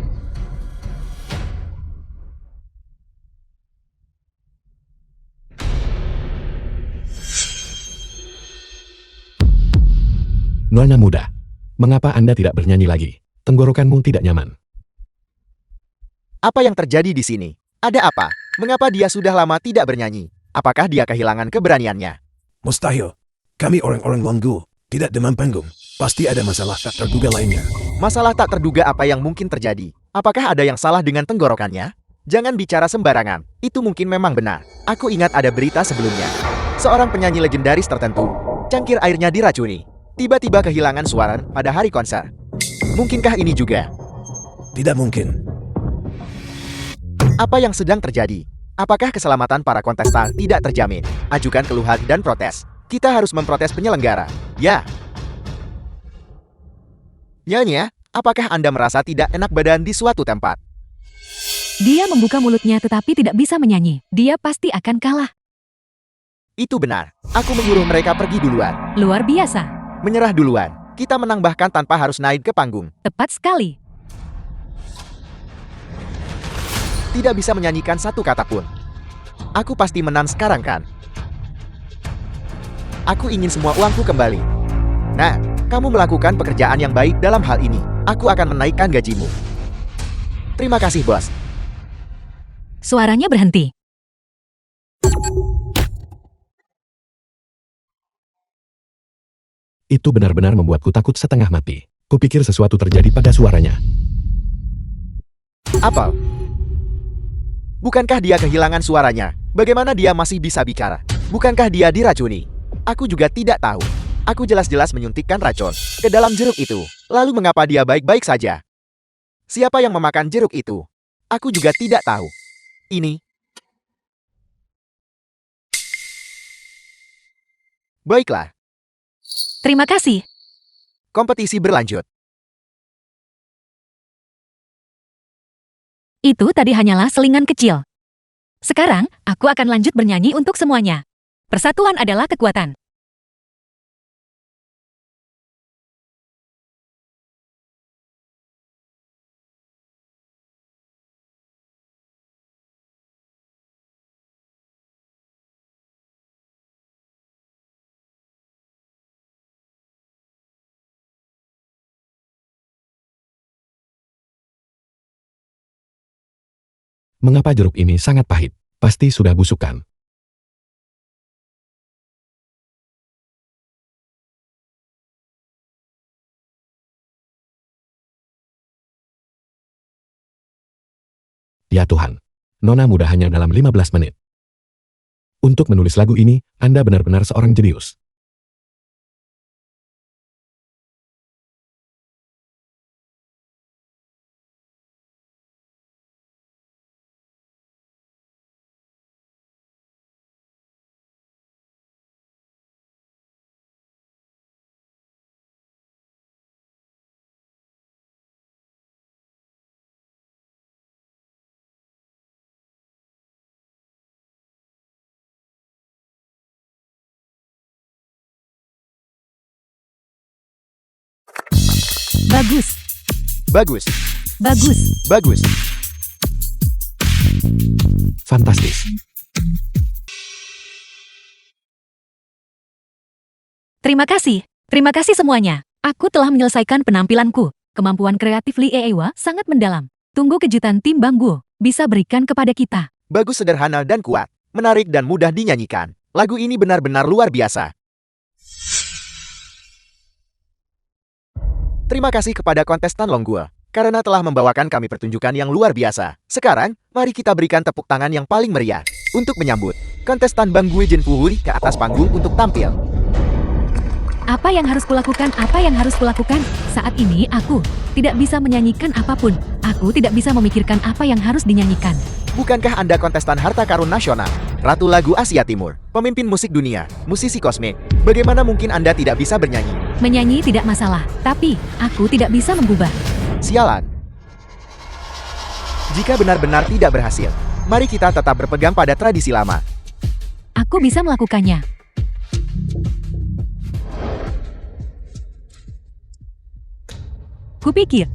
Nona muda. Mengapa Anda tidak bernyanyi lagi? Tenggorokanmu tidak nyaman. Apa yang terjadi di sini? Ada apa? Mengapa dia sudah lama tidak bernyanyi? Apakah dia kehilangan keberaniannya? Mustahil. Kami orang-orang Long Guo, tidak demam panggung. Pasti ada masalah tak terduga lainnya. Masalah tak terduga apa yang mungkin terjadi? Apakah ada yang salah dengan tenggorokannya? Jangan bicara sembarangan. Itu mungkin memang benar. Aku ingat ada berita sebelumnya. Seorang penyanyi legendaris tertentu, cangkir airnya diracuni. Tiba-tiba kehilangan suara pada hari konser. Mungkinkah ini juga? Tidak mungkin. Apa yang sedang terjadi? Apakah keselamatan para kontestan tidak terjamin? Ajukan keluhan dan protes. Kita harus memprotes penyelenggara. Ya. Nyonya, apakah Anda merasa tidak enak badan di suatu tempat? Dia membuka mulutnya tetapi tidak bisa menyanyi. Dia pasti akan kalah. Itu benar. Aku menyuruh mereka pergi duluan. Luar biasa. Menyerah duluan. Kita menang bahkan tanpa harus naik ke panggung. Tepat sekali. Tidak bisa menyanyikan satu kata pun. Aku pasti menang sekarang kan? Aku ingin semua uangku kembali. Nah, kamu melakukan pekerjaan yang baik dalam hal ini. Aku akan menaikkan gajimu. Terima kasih, bos. Suaranya berhenti. Itu benar-benar membuatku takut setengah mati. Kupikir sesuatu terjadi pada suaranya. Apa? Bukankah dia kehilangan suaranya? Bagaimana dia masih bisa bicara? Bukankah dia diracuni? Aku juga tidak tahu. Aku jelas-jelas menyuntikkan racun ke dalam jeruk itu. Lalu mengapa dia baik-baik saja? Siapa yang memakan jeruk itu? Aku juga tidak tahu. Ini. Baiklah, Terima kasih. kompetisi berlanjut. Itu tadi hanyalah selingan kecil. Sekarang, aku akan lanjut bernyanyi untuk semuanya. Persatuan adalah kekuatan. Mengapa jeruk ini sangat pahit? Pasti sudah busuk kan? Ya Tuhan. Nona muda hanya dalam 15 menit. Untuk menulis lagu ini, Anda benar-benar seorang jenius. Bagus, Bagus, bagus. bagus. Fantastis. Terima kasih semuanya. Aku telah menyelesaikan penampilanku. Kemampuan kreatif Lee Ewa sangat mendalam. Tunggu kejutan tim Bangguo bisa berikan kepada kita. Bagus, sederhana dan kuat. Menarik dan mudah dinyanyikan. Lagu ini benar-benar luar biasa. Terima kasih kepada kontestan Longguo karena telah membawakan kami pertunjukan yang luar biasa. Sekarang, mari kita berikan tepuk tangan yang paling meriah untuk menyambut kontestan Bangguo Jinfuhui ke atas panggung untuk tampil. Apa yang harus kulakukan? Saat ini aku tidak bisa menyanyikan apapun. Aku tidak bisa memikirkan apa yang harus dinyanyikan. Bukankah Anda kontestan harta karun nasional, Ratu Lagu Asia Timur, pemimpin musik dunia, musisi kosmik? Bagaimana mungkin Anda tidak bisa bernyanyi? Menyanyi tidak masalah, tapi aku tidak bisa mengubah. Sialan. Jika benar-benar tidak berhasil, mari kita tetap berpegang pada tradisi lama. Aku bisa melakukannya. Kupikir,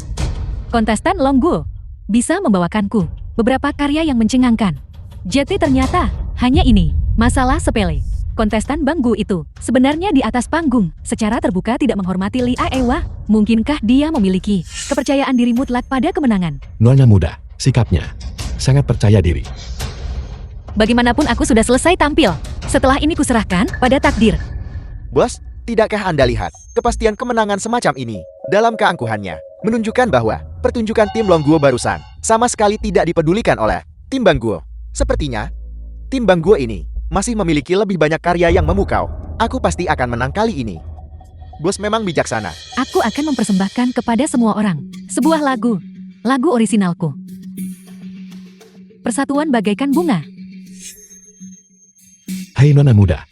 kontestan Longguo bisa membawakanku beberapa karya yang mencengangkan. Jadi ternyata hanya ini, masalah sepele. Kontestan Bangguo itu sebenarnya di atas panggung secara terbuka tidak menghormati Lee Ewa. Mungkinkah dia memiliki kepercayaan diri mutlak pada kemenangan? Nona muda, sikapnya sangat percaya diri. Bagaimanapun aku sudah selesai tampil. Setelah ini kuserahkan pada takdir. Bos, tidakkah Anda lihat kepastian kemenangan semacam ini dalam keangkuhannya? Menunjukkan bahwa pertunjukan tim Longguo barusan sama sekali tidak dipedulikan oleh tim Bangguo. Sepertinya, tim Bangguo ini masih memiliki lebih banyak karya yang memukau. Aku pasti akan menang kali ini. Bos memang bijaksana. Aku akan mempersembahkan kepada semua orang sebuah lagu orisinalku. Persatuan bagaikan bunga. Hai Nona muda,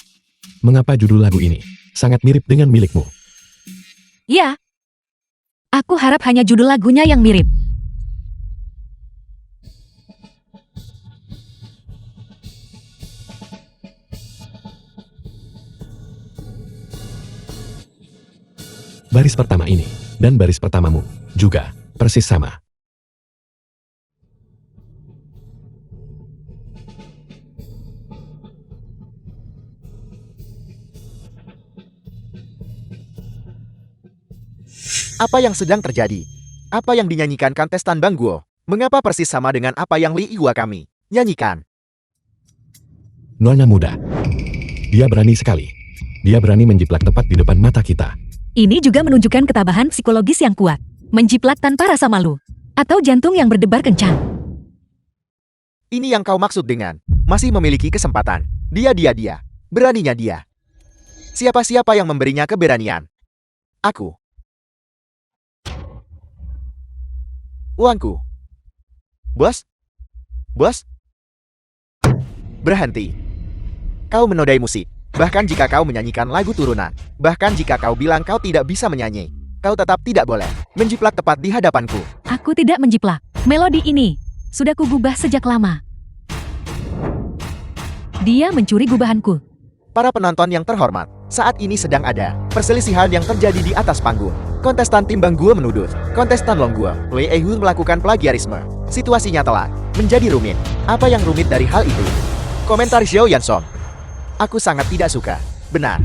mengapa judul lagu ini sangat mirip dengan milikmu? Ya, aku harap hanya judul lagunya yang mirip. Baris pertama ini dan baris pertamamu juga persis sama. Apa yang sedang terjadi? Apa yang dinyanyikan kontestan Bangguo? Mengapa persis sama dengan apa yang Lee Ewa kami nyanyikan? Nona muda, dia berani sekali. Dia berani menjiplak tepat di depan mata kita. Ini juga menunjukkan ketabahan psikologis yang kuat. Menjiplak tanpa rasa malu. Atau jantung yang berdebar kencang. Ini yang kau maksud dengan masih memiliki kesempatan. Dia. Beraninya dia. Siapa-siapa yang memberinya keberanian? Aku. Uangku. Bos? Berhenti. Kau menodai musik. Bahkan jika kau menyanyikan lagu turunan. Bahkan jika kau bilang kau tidak bisa menyanyi. Kau tetap tidak boleh menjiplak tepat di hadapanku. Aku tidak menjiplak. Melodi ini sudah kugubah sejak lama. Dia mencuri gubahanku. Para penonton yang terhormat, saat ini sedang ada perselisihan yang terjadi di atas panggung. Kontestan tim Bangguo menuduh kontestan Longguo, Lee Ewa melakukan plagiarisme. Situasinya telah menjadi rumit. Apa yang rumit dari hal itu? Komentar Xiao Yansom. Aku sangat tidak suka. Benar.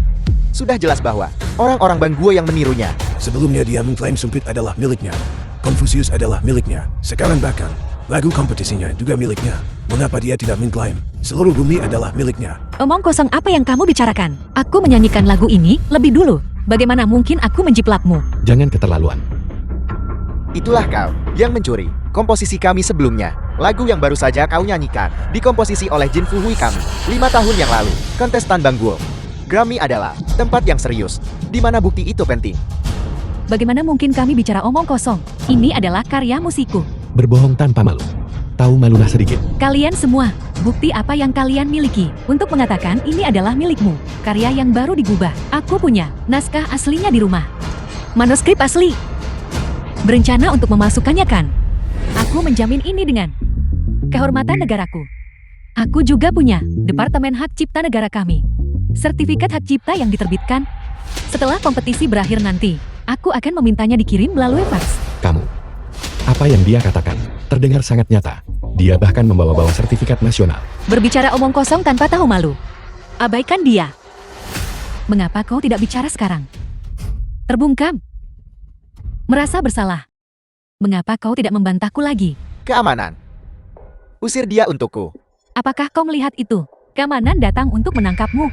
Sudah jelas bahwa orang-orang Bangguo yang menirunya. Sebelumnya dia mengklaim Sumpit adalah miliknya. Confucius adalah miliknya. Sekarang bahkan, lagu kompetisinya juga miliknya. Mengapa dia tidak mengklaim seluruh bumi adalah miliknya? Omong kosong apa yang kamu bicarakan? Aku menyanyikan lagu ini lebih dulu. Bagaimana mungkin aku menjiplakmu? Jangan keterlaluan. Itulah kau yang mencuri komposisi kami sebelumnya. Lagu yang baru saja kau nyanyikan dikomposisi oleh Jin Fuhui kami 5 tahun yang lalu. Kontestan Bangguo. Grammy adalah tempat yang serius, di mana bukti itu penting. Bagaimana mungkin kami bicara omong kosong? Ini adalah karya musikku. Berbohong tanpa malu. Tahu malulah sedikit. Kalian semua, bukti apa yang kalian miliki untuk mengatakan ini adalah milikmu? Karya yang baru digubah. Aku punya naskah aslinya di rumah. Manuskrip asli. Berencana untuk memasukkannya kan? Aku menjamin ini dengan kehormatan negaraku. Aku juga punya Departemen Hak Cipta Negara kami. Sertifikat hak cipta yang diterbitkan. Setelah kompetisi berakhir nanti, aku akan memintanya dikirim melalui fax. Kamu. Apa yang dia katakan terdengar sangat nyata. Dia bahkan membawa-bawa sertifikat nasional. Berbicara omong kosong tanpa tahu malu. Abaikan dia. Mengapa kau tidak bicara sekarang? Terbungkam. Merasa bersalah. Mengapa kau tidak membantahku lagi? Keamanan. Usir dia untukku. Apakah kau melihat itu? Keamanan datang untuk menangkapmu.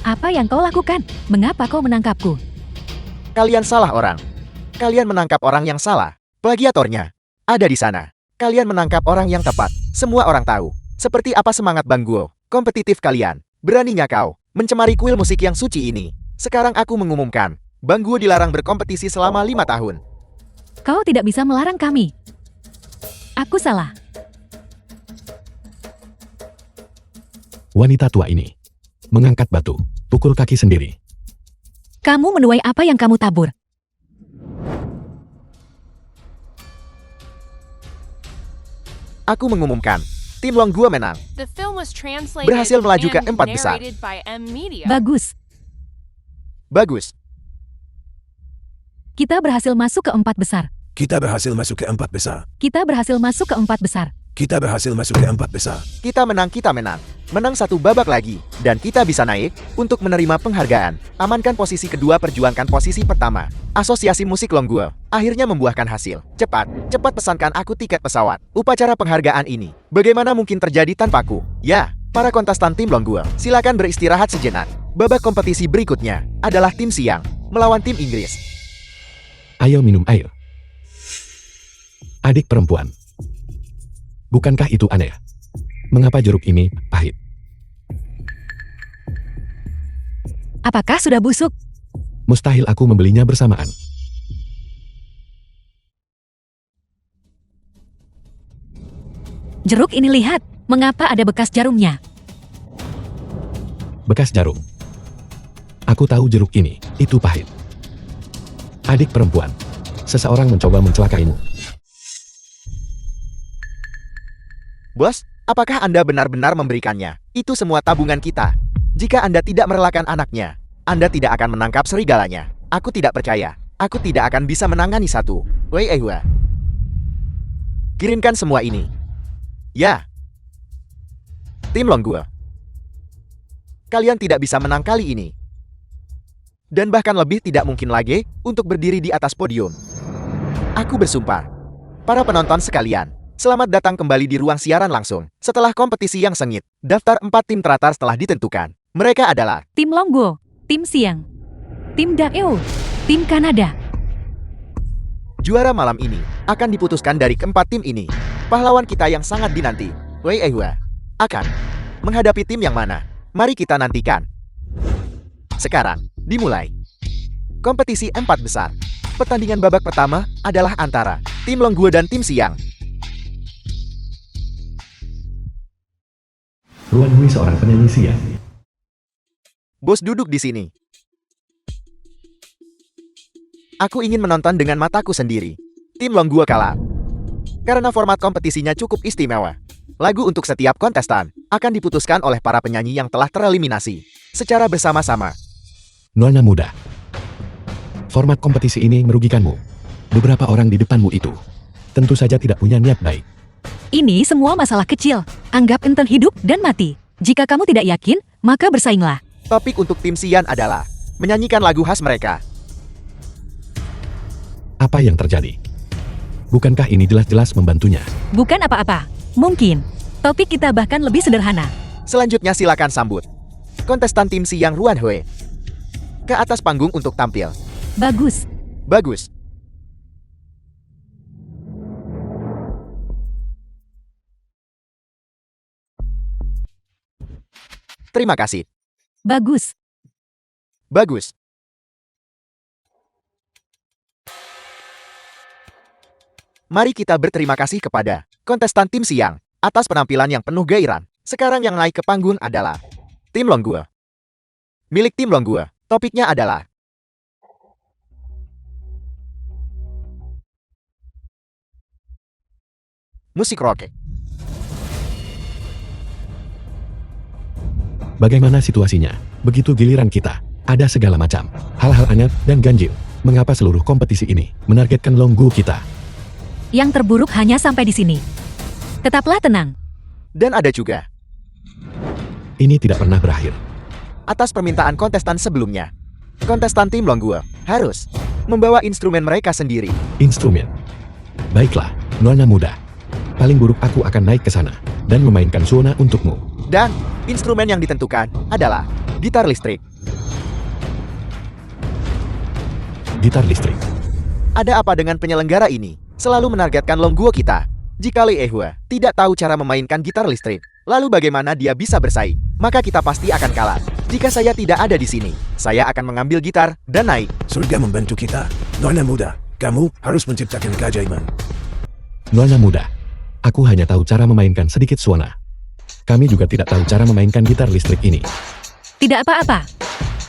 Apa yang kau lakukan? Mengapa kau menangkapku? Kalian salah orang. Kalian menangkap orang yang salah. Plagiatornya ada di sana. Kalian menangkap orang yang tepat. Semua orang tahu seperti apa semangat Bangguo. Kompetitif kalian. Beraninya kau mencemari kuil musik yang suci ini. Sekarang aku mengumumkan, Bangguo dilarang berkompetisi selama 5 tahun. Kau tidak bisa melarang kami. Aku salah. Wanita tua ini mengangkat batu, pukul kaki sendiri. Kamu menuai apa yang kamu tabur. Aku mengumumkan, tim Longguo menang. The film was translated Berhasil melaju ke and 4 besar. narrated by M Media. Bagus. Bagus. Kita berhasil masuk ke 4 besar. Kita berhasil masuk ke 4 besar. Kita berhasil masuk ke 4 besar. Kita berhasil masuk ke 4 besar. Kita menang, kita menang. Menang 1 babak lagi. Dan kita bisa naik untuk menerima penghargaan. Amankan posisi kedua, perjuangkan posisi pertama. Asosiasi Musik Longguo akhirnya membuahkan hasil. Cepat, cepat pesankan aku tiket pesawat. Upacara penghargaan ini bagaimana mungkin terjadi tanpaku? Ya, para kontestan tim Longguo, silakan beristirahat sejenak. Babak kompetisi berikutnya adalah tim Siang melawan tim Inggris. Ayo minum air. Adik perempuan. Bukankah itu aneh? Mengapa jeruk ini pahit? Apakah sudah busuk? Mustahil aku membelinya bersamaan. Jeruk ini lihat, mengapa ada bekas jarumnya? Bekas jarum. Aku tahu jeruk ini, itu pahit. Adik perempuan, seseorang mencoba mencelakaimu. Bos, apakah Anda benar-benar memberikannya? Itu semua tabungan kita. Jika Anda tidak merelakan anaknya, Anda tidak akan menangkap serigalanya. Aku tidak percaya. Aku tidak akan bisa menangani satu. Wei Ehua. Kirimkan semua ini. Ya. Tim Longguo. Kalian tidak bisa menang kali ini. Dan bahkan lebih tidak mungkin lagi untuk berdiri di atas podium. Aku bersumpah. Para penonton sekalian, selamat datang kembali di ruang siaran langsung. Setelah kompetisi yang sengit, daftar 4 tim teratas telah ditentukan. Mereka adalah Tim Longguo, Tim Siang, Tim Daewoo, Tim Kanada. juara malam ini akan diputuskan dari keempat tim ini. Pahlawan kita yang sangat dinanti, Wei Ehua, akan menghadapi tim yang mana? Mari kita nantikan. Sekarang, dimulai. Kompetisi 4 besar. Pertandingan babak pertama adalah antara tim Longguo dan tim Siang. Ruan Hui seorang penyanyi siang. Bos duduk di sini. Aku ingin menonton dengan mataku sendiri. Tim Longguo kalah. Karena format kompetisinya cukup istimewa. Lagu untuk setiap kontestan akan diputuskan oleh para penyanyi yang telah tereliminasi secara bersama-sama. Nona muda. Format kompetisi ini merugikanmu. Beberapa orang di depanmu itu tentu saja tidak punya niat baik. Ini semua masalah kecil. Anggap enten hidup dan mati. Jika kamu tidak yakin, maka bersainglah. Topik untuk tim Sian adalah menyanyikan lagu khas mereka. Apa yang terjadi? Bukankah ini jelas-jelas membantunya? Bukan apa-apa. Mungkin. Topik kita bahkan lebih sederhana. Selanjutnya silakan sambut kontestan tim Siang Ruan Hui. Ke atas panggung untuk tampil. Bagus. Bagus. Terima kasih. Bagus. Bagus. Mari kita berterima kasih kepada kontestan tim Siang atas penampilan yang penuh gairah. Sekarang yang naik ke panggung adalah tim Longgua. Milik tim Longgua, topiknya adalah musik rock. Bagaimana situasinya? Begitu giliran kita, ada segala macam hal-hal aneh dan ganjil. Mengapa seluruh kompetisi ini menargetkan Longgu kita? Yang terburuk hanya sampai di sini. Tetaplah tenang. Dan ada juga Ini tidak pernah berakhir. atas permintaan kontestan sebelumnya. Kontestan tim Longgua harus membawa instrumen mereka sendiri. Instrumen. Baiklah, Nona muda. Paling buruk aku akan naik ke sana dan memainkan suona untukmu. Dan instrumen yang ditentukan adalah gitar listrik. Gitar listrik. Ada apa dengan penyelenggara ini? Selalu menargetkan Longgua kita. Jika Lee Ehua tidak tahu cara memainkan gitar listrik, lalu bagaimana dia bisa bersaing? Maka kita pasti akan kalah. Jika saya tidak ada di sini, saya akan mengambil gitar dan naik. Surga membantu kita. Nona muda, kamu harus menciptakan keajaiban. Nona muda. Aku hanya tahu cara memainkan sedikit suona. Kami juga tidak tahu cara memainkan gitar listrik ini. Tidak apa-apa.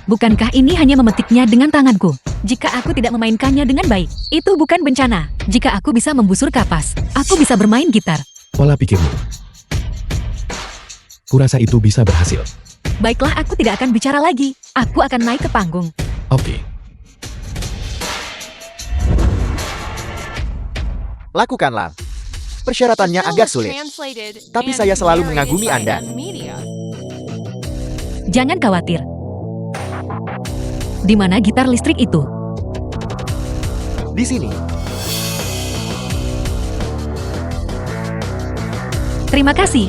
Bukankah ini hanya memetiknya dengan tanganku? Jika aku tidak memainkannya dengan baik, itu bukan bencana. Jika aku bisa membusur kapas, aku bisa bermain gitar. Pola pikirmu. Kurasa itu bisa berhasil. Baiklah, aku tidak akan bicara lagi. Aku akan naik ke panggung. Oke. Lakukanlah. Persyaratannya agak sulit. Tapi saya selalu mengagumi Anda. Jangan khawatir. Di mana gitar listrik itu? Di sini, Terima kasih.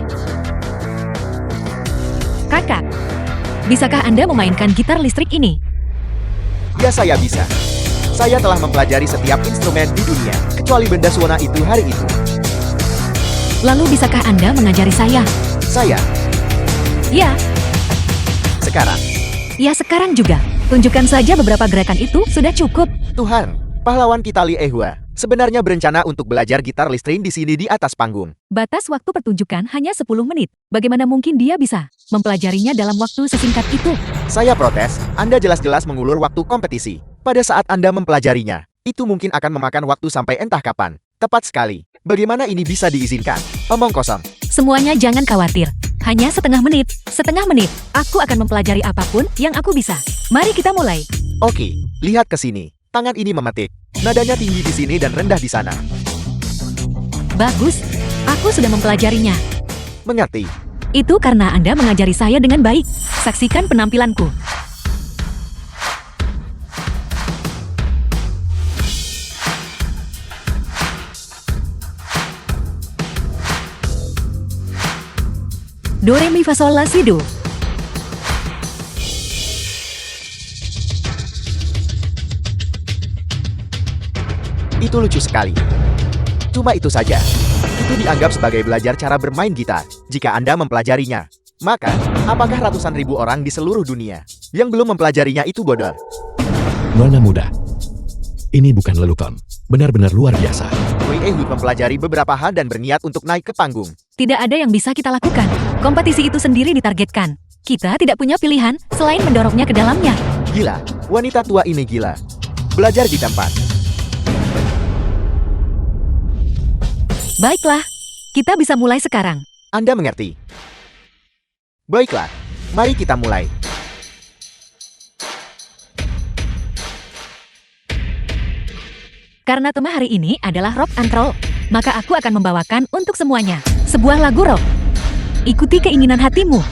Kakak, bisakah Anda memainkan gitar listrik ini? ya saya bisa. Saya telah mempelajari setiap instrumen di dunia, kecuali benda suona itu hari itu. Lalu bisakah Anda mengajari saya? Saya, Ya, sekarang, ya sekarang juga. Tunjukkan saja beberapa gerakan itu, sudah cukup. Tuhan, pahlawan kita Lee Ehua, sebenarnya berencana untuk belajar gitar listrik di sini di atas panggung. Batas waktu pertunjukan hanya 10 menit. Bagaimana mungkin dia bisa mempelajarinya dalam waktu sesingkat itu? Saya protes, Anda jelas-jelas mengulur waktu kompetisi. Pada saat Anda mempelajarinya, itu mungkin akan memakan waktu sampai entah kapan. Tepat sekali. Bagaimana ini bisa diizinkan? Omong kosong. Semuanya jangan khawatir. Hanya setengah menit. Setengah menit. Aku akan mempelajari apapun yang aku bisa. Mari kita mulai. Oke, lihat ke sini. Tangan ini memetik. Nadanya tinggi di sini dan rendah di sana. Bagus. Aku sudah mempelajarinya. Mengerti? Itu karena Anda mengajari saya dengan baik. Saksikan penampilanku. Do, re, mi, fa, sol, la, si, do. Itu lucu sekali. Cuma itu saja. Itu dianggap sebagai belajar cara bermain gitar. Jika Anda mempelajarinya, maka apakah ratusan ribu orang di seluruh dunia yang belum mempelajarinya itu bodoh? Nona muda. Ini bukan lelucon. Benar-benar luar biasa. Lee Ehud mempelajari beberapa hal dan berniat untuk naik ke panggung. Tidak ada yang bisa kita lakukan. Kompetisi itu sendiri ditargetkan. Kita tidak punya pilihan selain mendorongnya ke dalamnya. Gila, wanita tua ini gila. Belajar di tempat. Baiklah, kita bisa mulai sekarang. Anda mengerti? Baiklah, mari kita mulai. Karena tema hari ini adalah rock and roll, maka aku akan membawakan untuk semuanya sebuah lagu rock. Ikuti keinginan hatimu.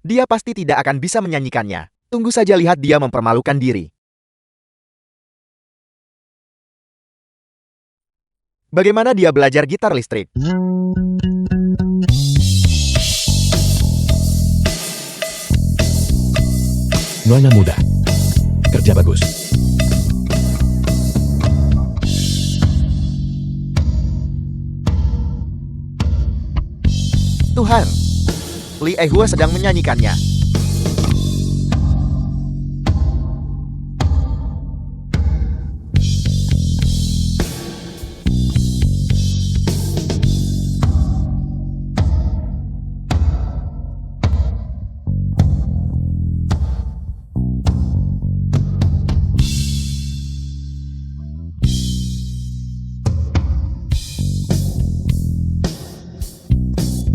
Dia pasti tidak akan bisa menyanyikannya. Tunggu saja lihat dia mempermalukan diri. Bagaimana dia belajar gitar listrik? Nona muda. Kerja bagus. Tuhan, Lee Ehua sedang menyanyikannya.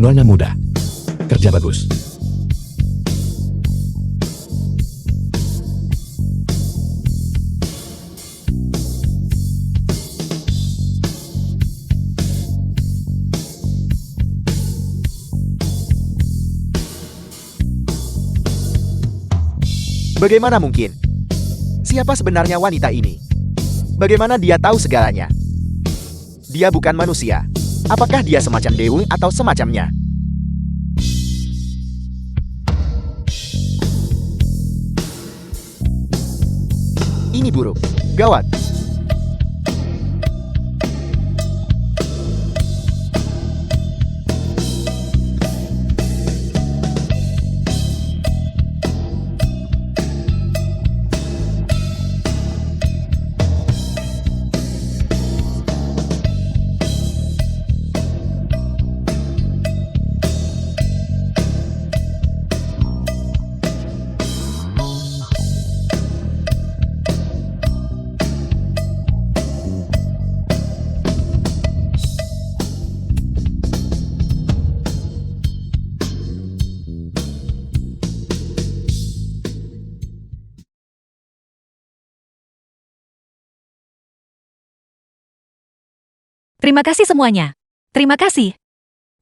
Nona muda. Kerja bagus. Bagaimana mungkin? Siapa sebenarnya wanita ini? Bagaimana dia tahu segalanya? Dia bukan manusia. Apakah dia semacam dewa atau semacamnya? Ini buruk. Gawat. Terima kasih semuanya. Terima kasih.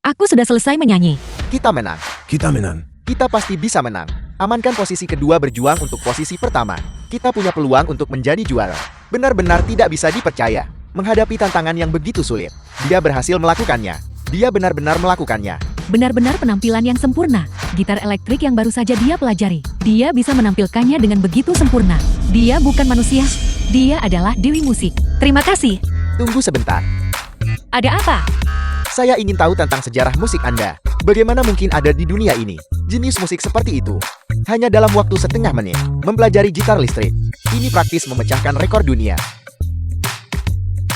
Aku sudah selesai menyanyi. Kita menang. Kita menang. Kita pasti bisa menang. Amankan posisi kedua berjuang untuk posisi pertama. Kita punya peluang untuk menjadi juara. Benar-benar tidak bisa dipercaya. Menghadapi tantangan yang begitu sulit. Dia berhasil melakukannya. Dia benar-benar melakukannya. Benar-benar penampilan yang sempurna. Gitar elektrik yang baru saja dia pelajari. Dia bisa menampilkannya dengan begitu sempurna. Dia bukan manusia. Dia adalah dewi musik. Terima kasih. Tunggu sebentar. Ada apa? Saya ingin tahu tentang sejarah musik Anda. Bagaimana mungkin ada di dunia ini jenis musik seperti itu? Hanya dalam waktu setengah menit, mempelajari gitar listrik. Ini praktis memecahkan rekor dunia.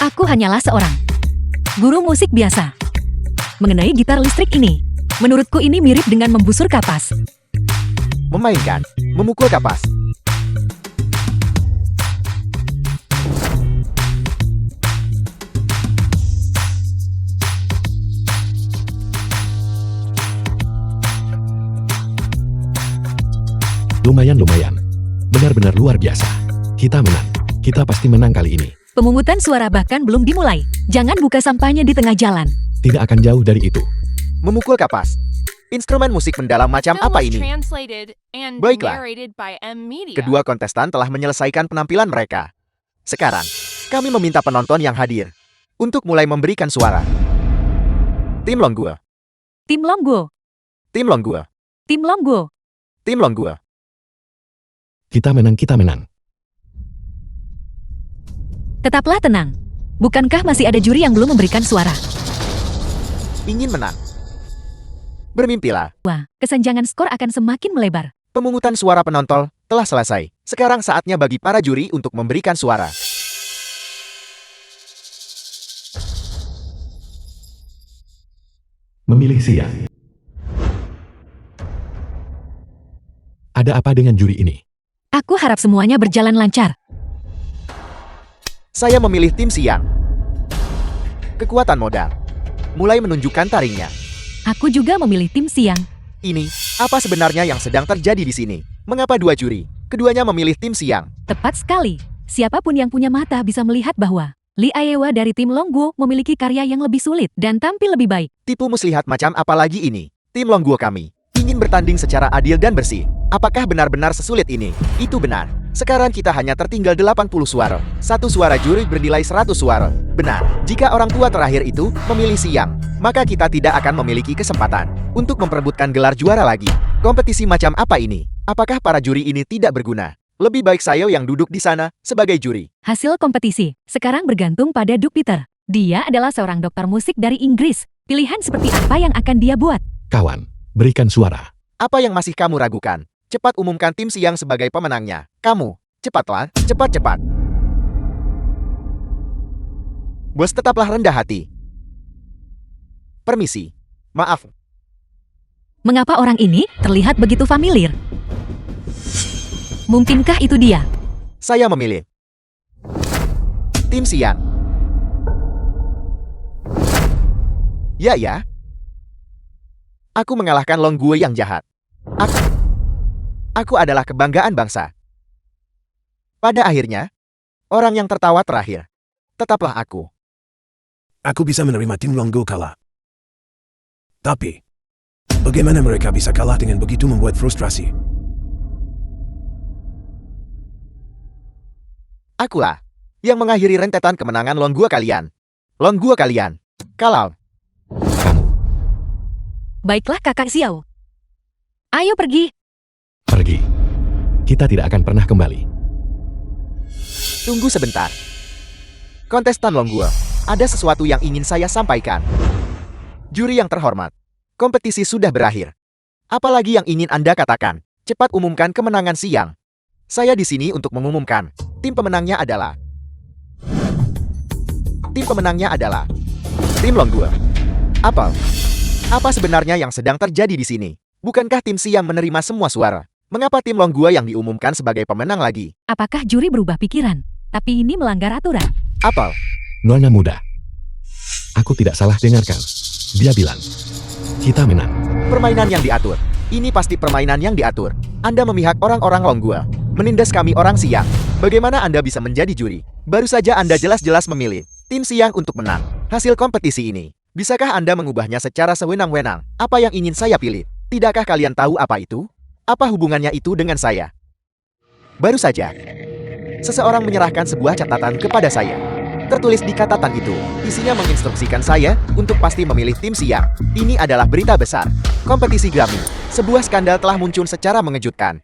Aku hanyalah seorang guru musik biasa. Mengenai gitar listrik ini, menurutku ini mirip dengan membusur kapas. Memainkan, memukul kapas. Lumayan. Benar-benar luar biasa. Kita menang. Kita pasti menang kali ini. Pemungutan suara bahkan belum dimulai. Jangan buka sampahnya di tengah jalan. Tidak akan jauh dari itu. Memukul kapas. Instrumen musik mendalam macam Film apa was ini? translated and Baiklah. narrated by M Media. Kedua kontestan telah menyelesaikan penampilan mereka. Sekarang, kami meminta penonton yang hadir untuk mulai memberikan suara. Tim Longguo, Tim Longguo. Tim Longguo, Tim Longguo. Tim Longguo. Kita menang. Tetaplah tenang. Bukankah masih ada juri yang belum memberikan suara? Ingin menang. Bermimpilah. Wah, kesenjangan skor akan semakin melebar. Pemungutan suara penonton telah selesai. Sekarang saatnya bagi para juri untuk memberikan suara. Memilih Sia. Ada apa dengan juri ini? Aku harap semuanya berjalan lancar. Saya memilih tim Siang. Kekuatan modal mulai menunjukkan taringnya. Aku juga memilih tim Siang. Ini, apa sebenarnya yang sedang terjadi di sini? Mengapa dua juri? Keduanya memilih tim Siang. Tepat sekali. Siapapun yang punya mata bisa melihat bahwa Lee Ayewa dari tim Longguo memiliki karya yang lebih sulit dan tampil lebih baik. Tipu muslihat macam apa lagi ini? Tim Longguo kami ingin bertanding secara adil dan bersih. Apakah benar-benar sesulit ini? Itu benar. Sekarang kita hanya tertinggal 80 suara. Satu suara juri bernilai 100 suara. Benar, jika orang tua terakhir itu memilih Siang, maka kita tidak akan memiliki kesempatan untuk memperebutkan gelar juara lagi. Kompetisi macam apa ini? Apakah para juri ini tidak berguna? Lebih baik saya yang duduk di sana sebagai juri. Hasil kompetisi sekarang bergantung pada Duke Peter. Dia adalah seorang dokter musik dari Inggris. Pilihan seperti apa yang akan dia buat? Kawan, berikan suara. Apa yang masih kamu ragukan? Cepat umumkan tim Siang sebagai pemenangnya. Kamu, cepatlah, cepat-cepat. Bos tetaplah rendah hati. Permisi. Maaf, Mengapa orang ini terlihat begitu familiar? Mungkinkah itu dia? saya memilih tim Siang. Ya. Aku mengalahkan Long Gue yang jahat. Aku adalah kebanggaan bangsa. Pada akhirnya, orang yang tertawa terakhir. Tetaplah aku. Aku bisa menerima tim Long Gue kalah. Tapi, bagaimana mereka bisa kalah dengan begitu membuat frustrasi? Akulah yang mengakhiri rentetan kemenangan Long Gue kalian. Long Gue kalian. Kalau Kamu, Baiklah kakak Xiao. Ayo pergi. pergi. Kita tidak akan pernah kembali. tunggu sebentar. Kontestan Long Gue, ada sesuatu yang ingin saya sampaikan. Juri yang terhormat, kompetisi sudah berakhir. Apalagi yang ingin Anda katakan? Cepat umumkan kemenangan Siang. Saya di sini untuk mengumumkan. Tim pemenangnya adalah tim Long Gue. Apa sebenarnya yang sedang terjadi di sini? Bukankah tim Siang menerima semua suara? Mengapa tim Long Gue yang diumumkan sebagai pemenang lagi? Apakah juri berubah pikiran? Tapi ini melanggar aturan. Apel, Nona muda. Aku tidak salah dengarkan. Dia bilang, kita menang. permainan yang diatur. Ini pasti permainan yang diatur. Anda memihak orang-orang Long Gue, menindas kami orang Siang. Bagaimana Anda bisa menjadi juri? Baru saja Anda jelas-jelas memilih tim Siang untuk menang hasil kompetisi ini. Bisakah Anda mengubahnya secara sewenang-wenang? Apa yang ingin saya pilih? Tidakkah kalian tahu apa itu? Apa hubungannya itu dengan saya? Baru saja, seseorang menyerahkan sebuah catatan kepada saya. Tertulis di catatan itu, isinya menginstruksikan saya untuk pasti memilih tim Siang. Ini adalah berita besar. Kompetisi Grammy. Sebuah skandal telah muncul secara mengejutkan.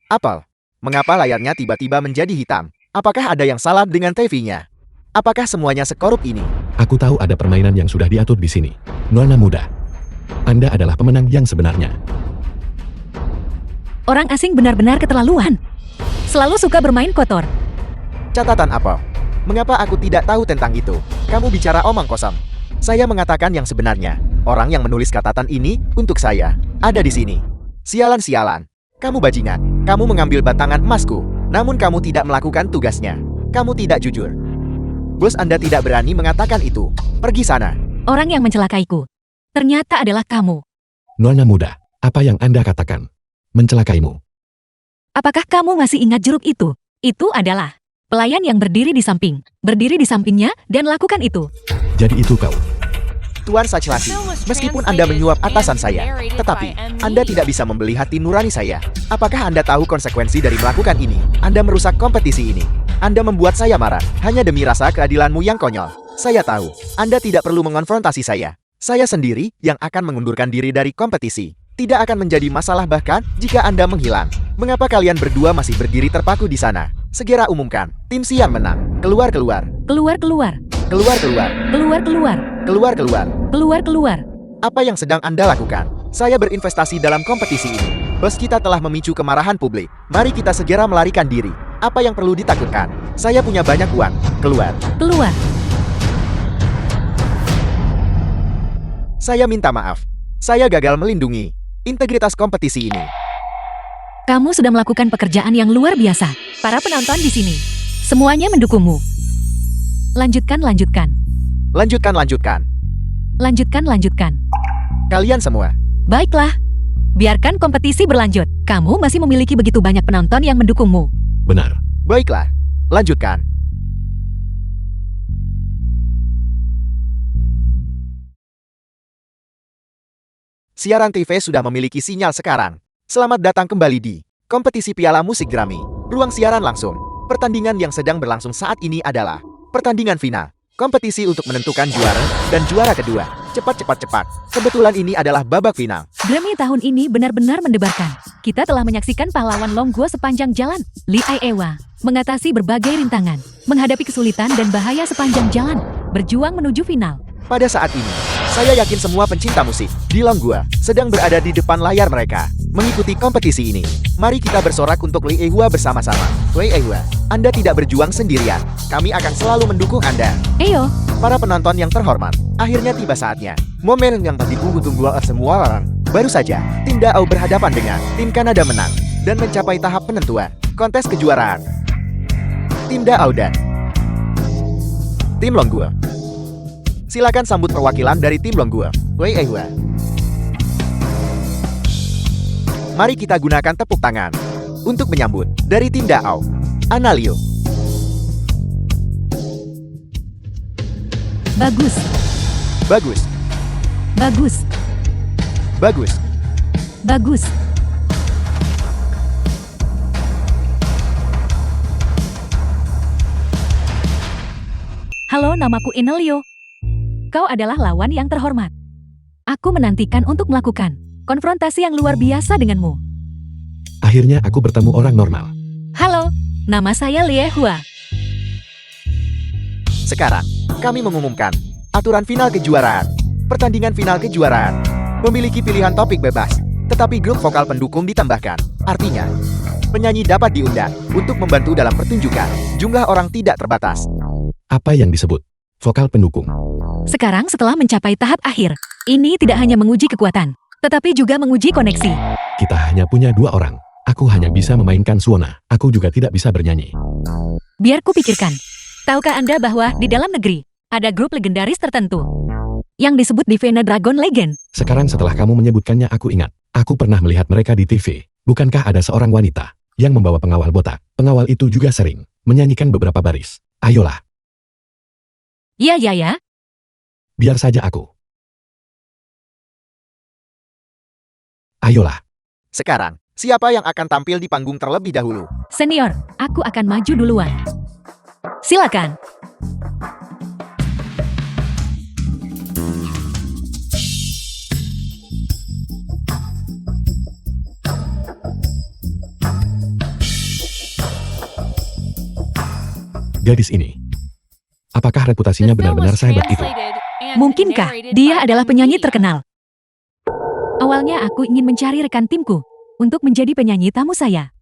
Apel, mengapa layarnya tiba-tiba menjadi hitam? Apakah ada yang salah dengan TV-nya? Apakah semuanya sekorup ini? Aku tahu ada permainan yang sudah diatur di sini. Nona muda. Anda adalah pemenang yang sebenarnya. Orang asing benar-benar keterlaluan. Selalu suka bermain kotor. Catatan Apel. Mengapa aku tidak tahu tentang itu? Kamu bicara omong kosong. Saya mengatakan yang sebenarnya. Orang yang menulis catatan ini untuk saya ada di sini. Sialan-sialan. Kamu bajingan. Kamu mengambil batangan emasku. Namun kamu tidak melakukan tugasnya. Kamu tidak jujur. Bos Anda tidak berani mengatakan itu. Pergi sana. Orang yang mencelakaiku. Ternyata adalah kamu. Nona muda, apa yang Anda katakan? Mencelakaimu. Apakah kamu masih ingat jeruk itu? Itu adalah pelayan yang berdiri di sampingnya dan lakukan itu. Jadi itu kau. Tuan Sachlasi, meskipun Anda menyuap atasan saya, tetapi Anda tidak bisa membeli hati nurani saya. Apakah Anda tahu konsekuensi dari melakukan ini? Anda merusak kompetisi ini. Anda membuat saya marah, hanya demi rasa keadilanmu yang konyol. Saya tahu, Anda tidak perlu mengonfrontasi saya. Saya sendiri yang akan mengundurkan diri dari kompetisi. Tidak akan menjadi masalah bahkan jika Anda menghilang. Mengapa kalian berdua masih berdiri terpaku di sana? Segera umumkan, tim Siang menang. Keluar. Keluar. Apa yang sedang Anda lakukan? Saya berinvestasi dalam kompetisi ini. Bos kita telah memicu kemarahan publik. Mari kita segera melarikan diri. Apa yang perlu ditakutkan? Saya punya banyak uang. Keluar. Saya minta maaf. Saya gagal melindungi integritas kompetisi ini. Kamu sudah melakukan pekerjaan yang luar biasa. Para penonton di sini, semuanya mendukungmu. Lanjutkan. Kalian semua. Baiklah. Biarkan kompetisi berlanjut. Kamu masih memiliki begitu banyak penonton yang mendukungmu. Benar. Baiklah. Lanjutkan. Siaran TV sudah memiliki sinyal sekarang. Selamat datang kembali di Kompetisi Piala Musik Grammy. Ruang siaran langsung. Pertandingan yang sedang berlangsung saat ini adalah pertandingan final. Kompetisi untuk menentukan juara dan juara kedua. Cepat, cepat, cepat. Kebetulan ini adalah babak final. Grammy tahun ini benar-benar mendebarkan. Kita telah menyaksikan pahlawan Longguo sepanjang jalan, Lee Aewa, mengatasi berbagai rintangan, menghadapi kesulitan dan bahaya sepanjang jalan, berjuang menuju final. Pada saat ini, saya yakin semua pencinta musik di Longguo sedang berada di depan layar mereka, mengikuti kompetisi ini. Mari kita bersorak untuk Lee Aewa bersama-sama. Lee Aewa, Anda tidak berjuang sendirian. Kami akan selalu mendukung Anda. Eyo, Para penonton yang terhormat, akhirnya tiba saatnya. Momen yang ditunggu-tunggu oleh semua orang. Baru saja, tim Dao berhadapan dengan tim Kanada menang dan mencapai tahap penentuan kontes kejuaraan. Tim Dao dan tim Longguo. Silakan sambut perwakilan dari tim Longguo. Wei Aewa. Mari kita gunakan tepuk tangan untuk menyambut dari tim Dao. Analio. bagus, Bagus, bagus, bagus. bagus. Halo, namaku Inelio. Kau adalah lawan yang terhormat. Aku menantikan untuk melakukan konfrontasi yang luar biasa denganmu. Akhirnya aku bertemu orang normal. Halo, nama saya Lie Hua. Sekarang, kami mengumumkan aturan final kejuaraan. Pertandingan final kejuaraan memiliki pilihan topik bebas, tetapi grup vokal pendukung ditambahkan. Artinya, penyanyi dapat diundang untuk membantu dalam pertunjukan. Jumlah orang tidak terbatas. Apa yang disebut vokal pendukung? Sekarang setelah mencapai tahap akhir, ini tidak hanya menguji kekuatan, tetapi juga menguji koneksi. Kita hanya punya 2 orang. Aku hanya bisa memainkan suona. Aku juga tidak bisa bernyanyi. Biar ku pikirkan. Tahukah Anda bahwa di dalam negeri ada grup legendaris tertentu yang disebut Divena Dragon Legend? Sekarang setelah kamu menyebutkannya aku ingat. Aku pernah melihat mereka di TV. Bukankah ada seorang wanita yang membawa pengawal botak? Pengawal itu juga sering menyanyikan beberapa baris. Ayolah, Ya, ya, ya. biar saja aku. Ayolah. Sekarang, siapa yang akan tampil di panggung terlebih dahulu? Senior, aku akan maju duluan. Silakan. Gadis ini. Apakah reputasinya The film benar-benar was sehebat itu? translated and Mungkinkah narrated dia by adalah Kim penyanyi Lee. terkenal? Awalnya aku ingin mencari rekan timku untuk menjadi penyanyi tamu saya.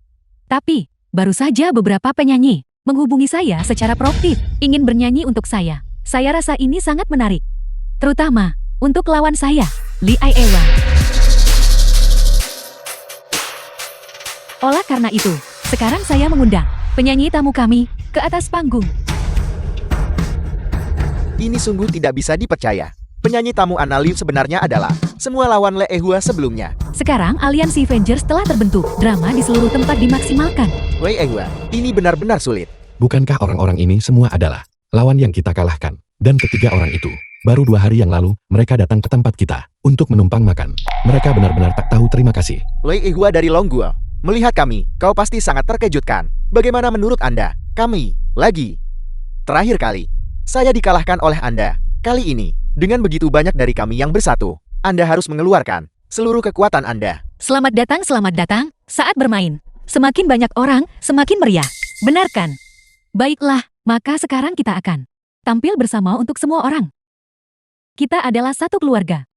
Tapi, baru saja beberapa penyanyi menghubungi saya secara proaktif, ingin bernyanyi untuk saya. Saya rasa ini sangat menarik. Terutama, untuk lawan saya, Lee Aewa. Oleh karena itu, sekarang saya mengundang penyanyi tamu kami ke atas panggung. Ini sungguh tidak bisa dipercaya. Penyanyi tamu Analiu sebenarnya adalah semua lawan Lee Aewa sebelumnya. Sekarang aliansi Avengers telah terbentuk. Drama di seluruh tempat dimaksimalkan. Wei Aewa, ini benar-benar sulit. Bukankah orang-orang ini semua adalah lawan yang kita kalahkan? Dan ketiga orang itu, baru 2 hari yang lalu, mereka datang ke tempat kita untuk menumpang makan. Mereka benar-benar tak tahu terima kasih. Lee Aewa dari Longguo. Melihat kami, kau pasti sangat terkejutkan. Bagaimana menurut Anda? Kami, lagi. Terakhir kali, saya dikalahkan oleh Anda. Kali ini, dengan begitu banyak dari kami yang bersatu, Anda harus mengeluarkan seluruh kekuatan Anda. Selamat datang saat bermain. Semakin banyak orang, semakin meriah. Benar kan? Baiklah, maka sekarang kita akan tampil bersama untuk semua orang. Kita adalah satu keluarga.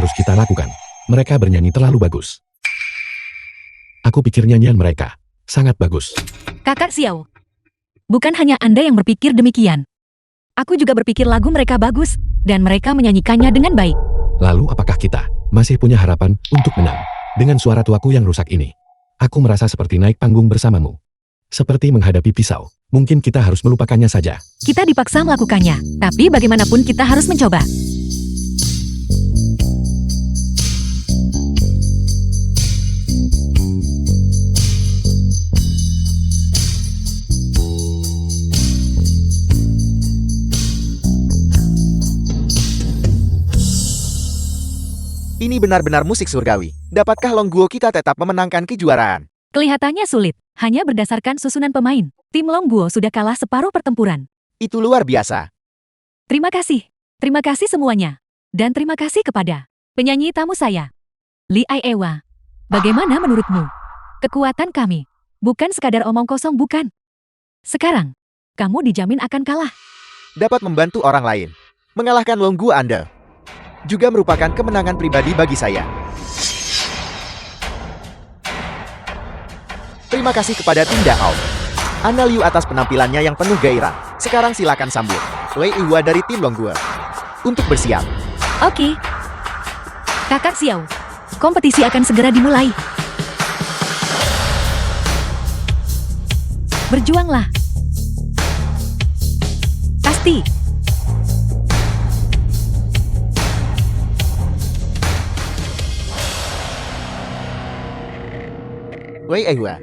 harus kita lakukan. Mereka bernyanyi terlalu bagus. Aku pikir nyanyian mereka sangat bagus. Kakak Xiao. Bukan hanya Anda yang berpikir demikian. Aku juga berpikir lagu mereka bagus, dan mereka menyanyikannya dengan baik. Lalu apakah kita masih punya harapan untuk menang? Dengan suara tuaku yang rusak ini, aku merasa seperti naik panggung bersamamu. Seperti menghadapi pisau. Mungkin kita harus melupakannya saja. Kita dipaksa melakukannya, tapi bagaimanapun kita harus mencoba. Ini benar-benar musik surgawi. Dapatkah Longguo kita tetap memenangkan kejuaraan? Kelihatannya sulit, hanya berdasarkan susunan pemain. Tim Longguo sudah kalah separuh pertempuran. Itu luar biasa. Terima kasih. Terima kasih semuanya. Dan terima kasih kepada penyanyi tamu saya, Li Aiewa. Bagaimana menurutmu? Kekuatan kami bukan sekadar omong kosong, bukan? Sekarang, kamu dijamin akan kalah. Dapat membantu orang lain. Mengalahkan Longguo Anda juga merupakan kemenangan pribadi bagi saya. Terima kasih kepada tim Dao. Anda Liu atas penampilannya yang penuh gairah. Sekarang silakan sambut Wei Iwa dari tim Longguo untuk bersiap. Oke. Kakak Xiao, kompetisi akan segera dimulai. Berjuanglah. Pasti. Wei Iwa,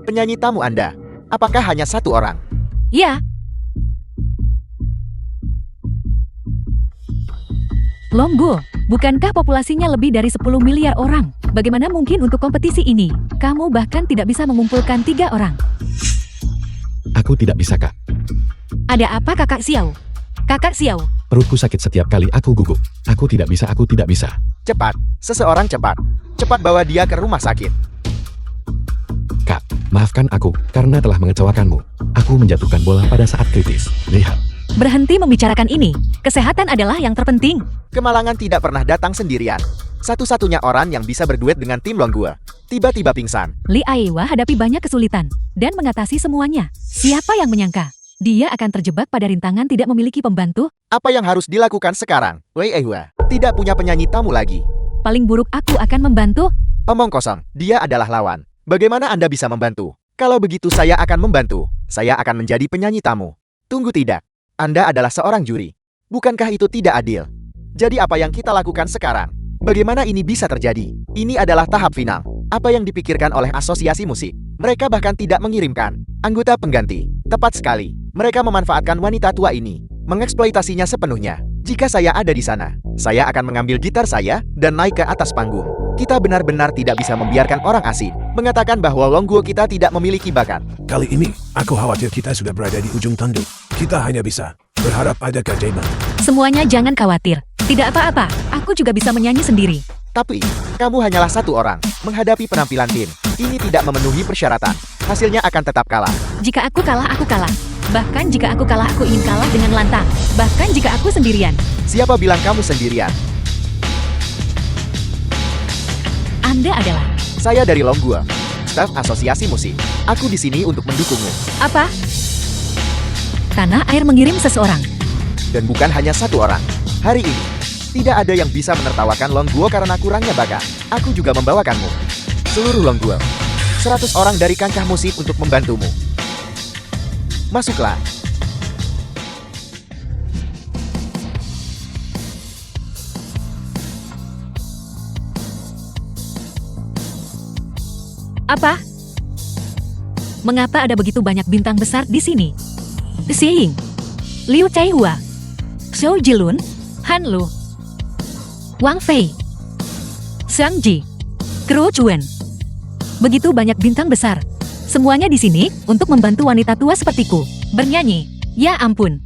penyanyi tamu Anda, apakah hanya satu orang? Ya. Longguo, bukankah populasinya lebih dari 10 miliar orang? Bagaimana mungkin untuk kompetisi ini? Kamu bahkan tidak bisa mengumpulkan 3 orang. Aku tidak bisa, Kak. Ada apa, Kakak Xiao? Kakak Xiao, Perutku sakit setiap kali aku gugup. Aku tidak bisa. Cepat, seseorang cepat. Cepat bawa dia ke rumah sakit. Kak, maafkan aku karena telah mengecewakanmu. Aku menjatuhkan bola pada saat kritis. Lihat. berhenti membicarakan ini. Kesehatan adalah yang terpenting. Kemalangan tidak pernah datang sendirian. Satu-satunya orang yang bisa berduet dengan tim Longguo tiba-tiba pingsan. Li Aiewa hadapi banyak kesulitan dan mengatasi semuanya. Siapa yang menyangka dia akan terjebak pada rintangan tidak memiliki pembantu? Apa yang harus dilakukan sekarang? Wei Aiewa tidak punya penyanyi tamu lagi. Paling buruk aku akan membantu. Omong kosong, dia adalah lawan. Bagaimana Anda bisa membantu? Kalau begitu saya akan membantu. Saya akan menjadi penyanyi tamu. Tunggu tidak. Anda adalah seorang juri. Bukankah itu tidak adil? Jadi apa yang kita lakukan sekarang? Bagaimana ini bisa terjadi? Ini adalah tahap final. Apa yang dipikirkan oleh asosiasi musik? Mereka bahkan tidak mengirimkan anggota pengganti. Tepat sekali. Mereka memanfaatkan wanita tua ini, mengeksploitasinya sepenuhnya. Jika saya ada di sana, saya akan mengambil gitar saya dan naik ke atas panggung. Kita benar-benar tidak bisa membiarkan orang asing mengatakan bahwa Longguo kita tidak memiliki bakat. Kali ini, aku khawatir kita sudah berada di ujung tanduk. kita hanya bisa berharap ada keajaiban. Semuanya jangan khawatir. Tidak apa-apa, aku juga bisa menyanyi sendiri. Tapi, kamu hanyalah satu orang. Menghadapi penampilan tim, ini tidak memenuhi persyaratan. Hasilnya akan tetap kalah. Jika aku kalah, aku kalah. Bahkan jika aku kalah, aku ingin kalah dengan lantang. Bahkan jika aku sendirian. Siapa bilang kamu sendirian? Anda adalah... Saya dari Longguo, staf asosiasi musik. Aku di sini untuk mendukungmu. Apa? Tanah air mengirim seseorang. Dan bukan hanya satu orang. Hari ini, tidak ada yang bisa menertawakan Longguo karena kurangnya bakat. Aku juga membawakanmu. Seluruh Longguo, 100 orang dari kancah musik untuk membantumu. Masuklah. Apa? Mengapa ada begitu banyak bintang besar di sini? Xie Ying, Liu Chaihua, Zhou Jilun, Han Lu, Wang Fei, Zhang Ji, Kru Chuan. Begitu banyak bintang besar. Semuanya di sini untuk membantu wanita tua sepertiku bernyanyi. Ya ampun.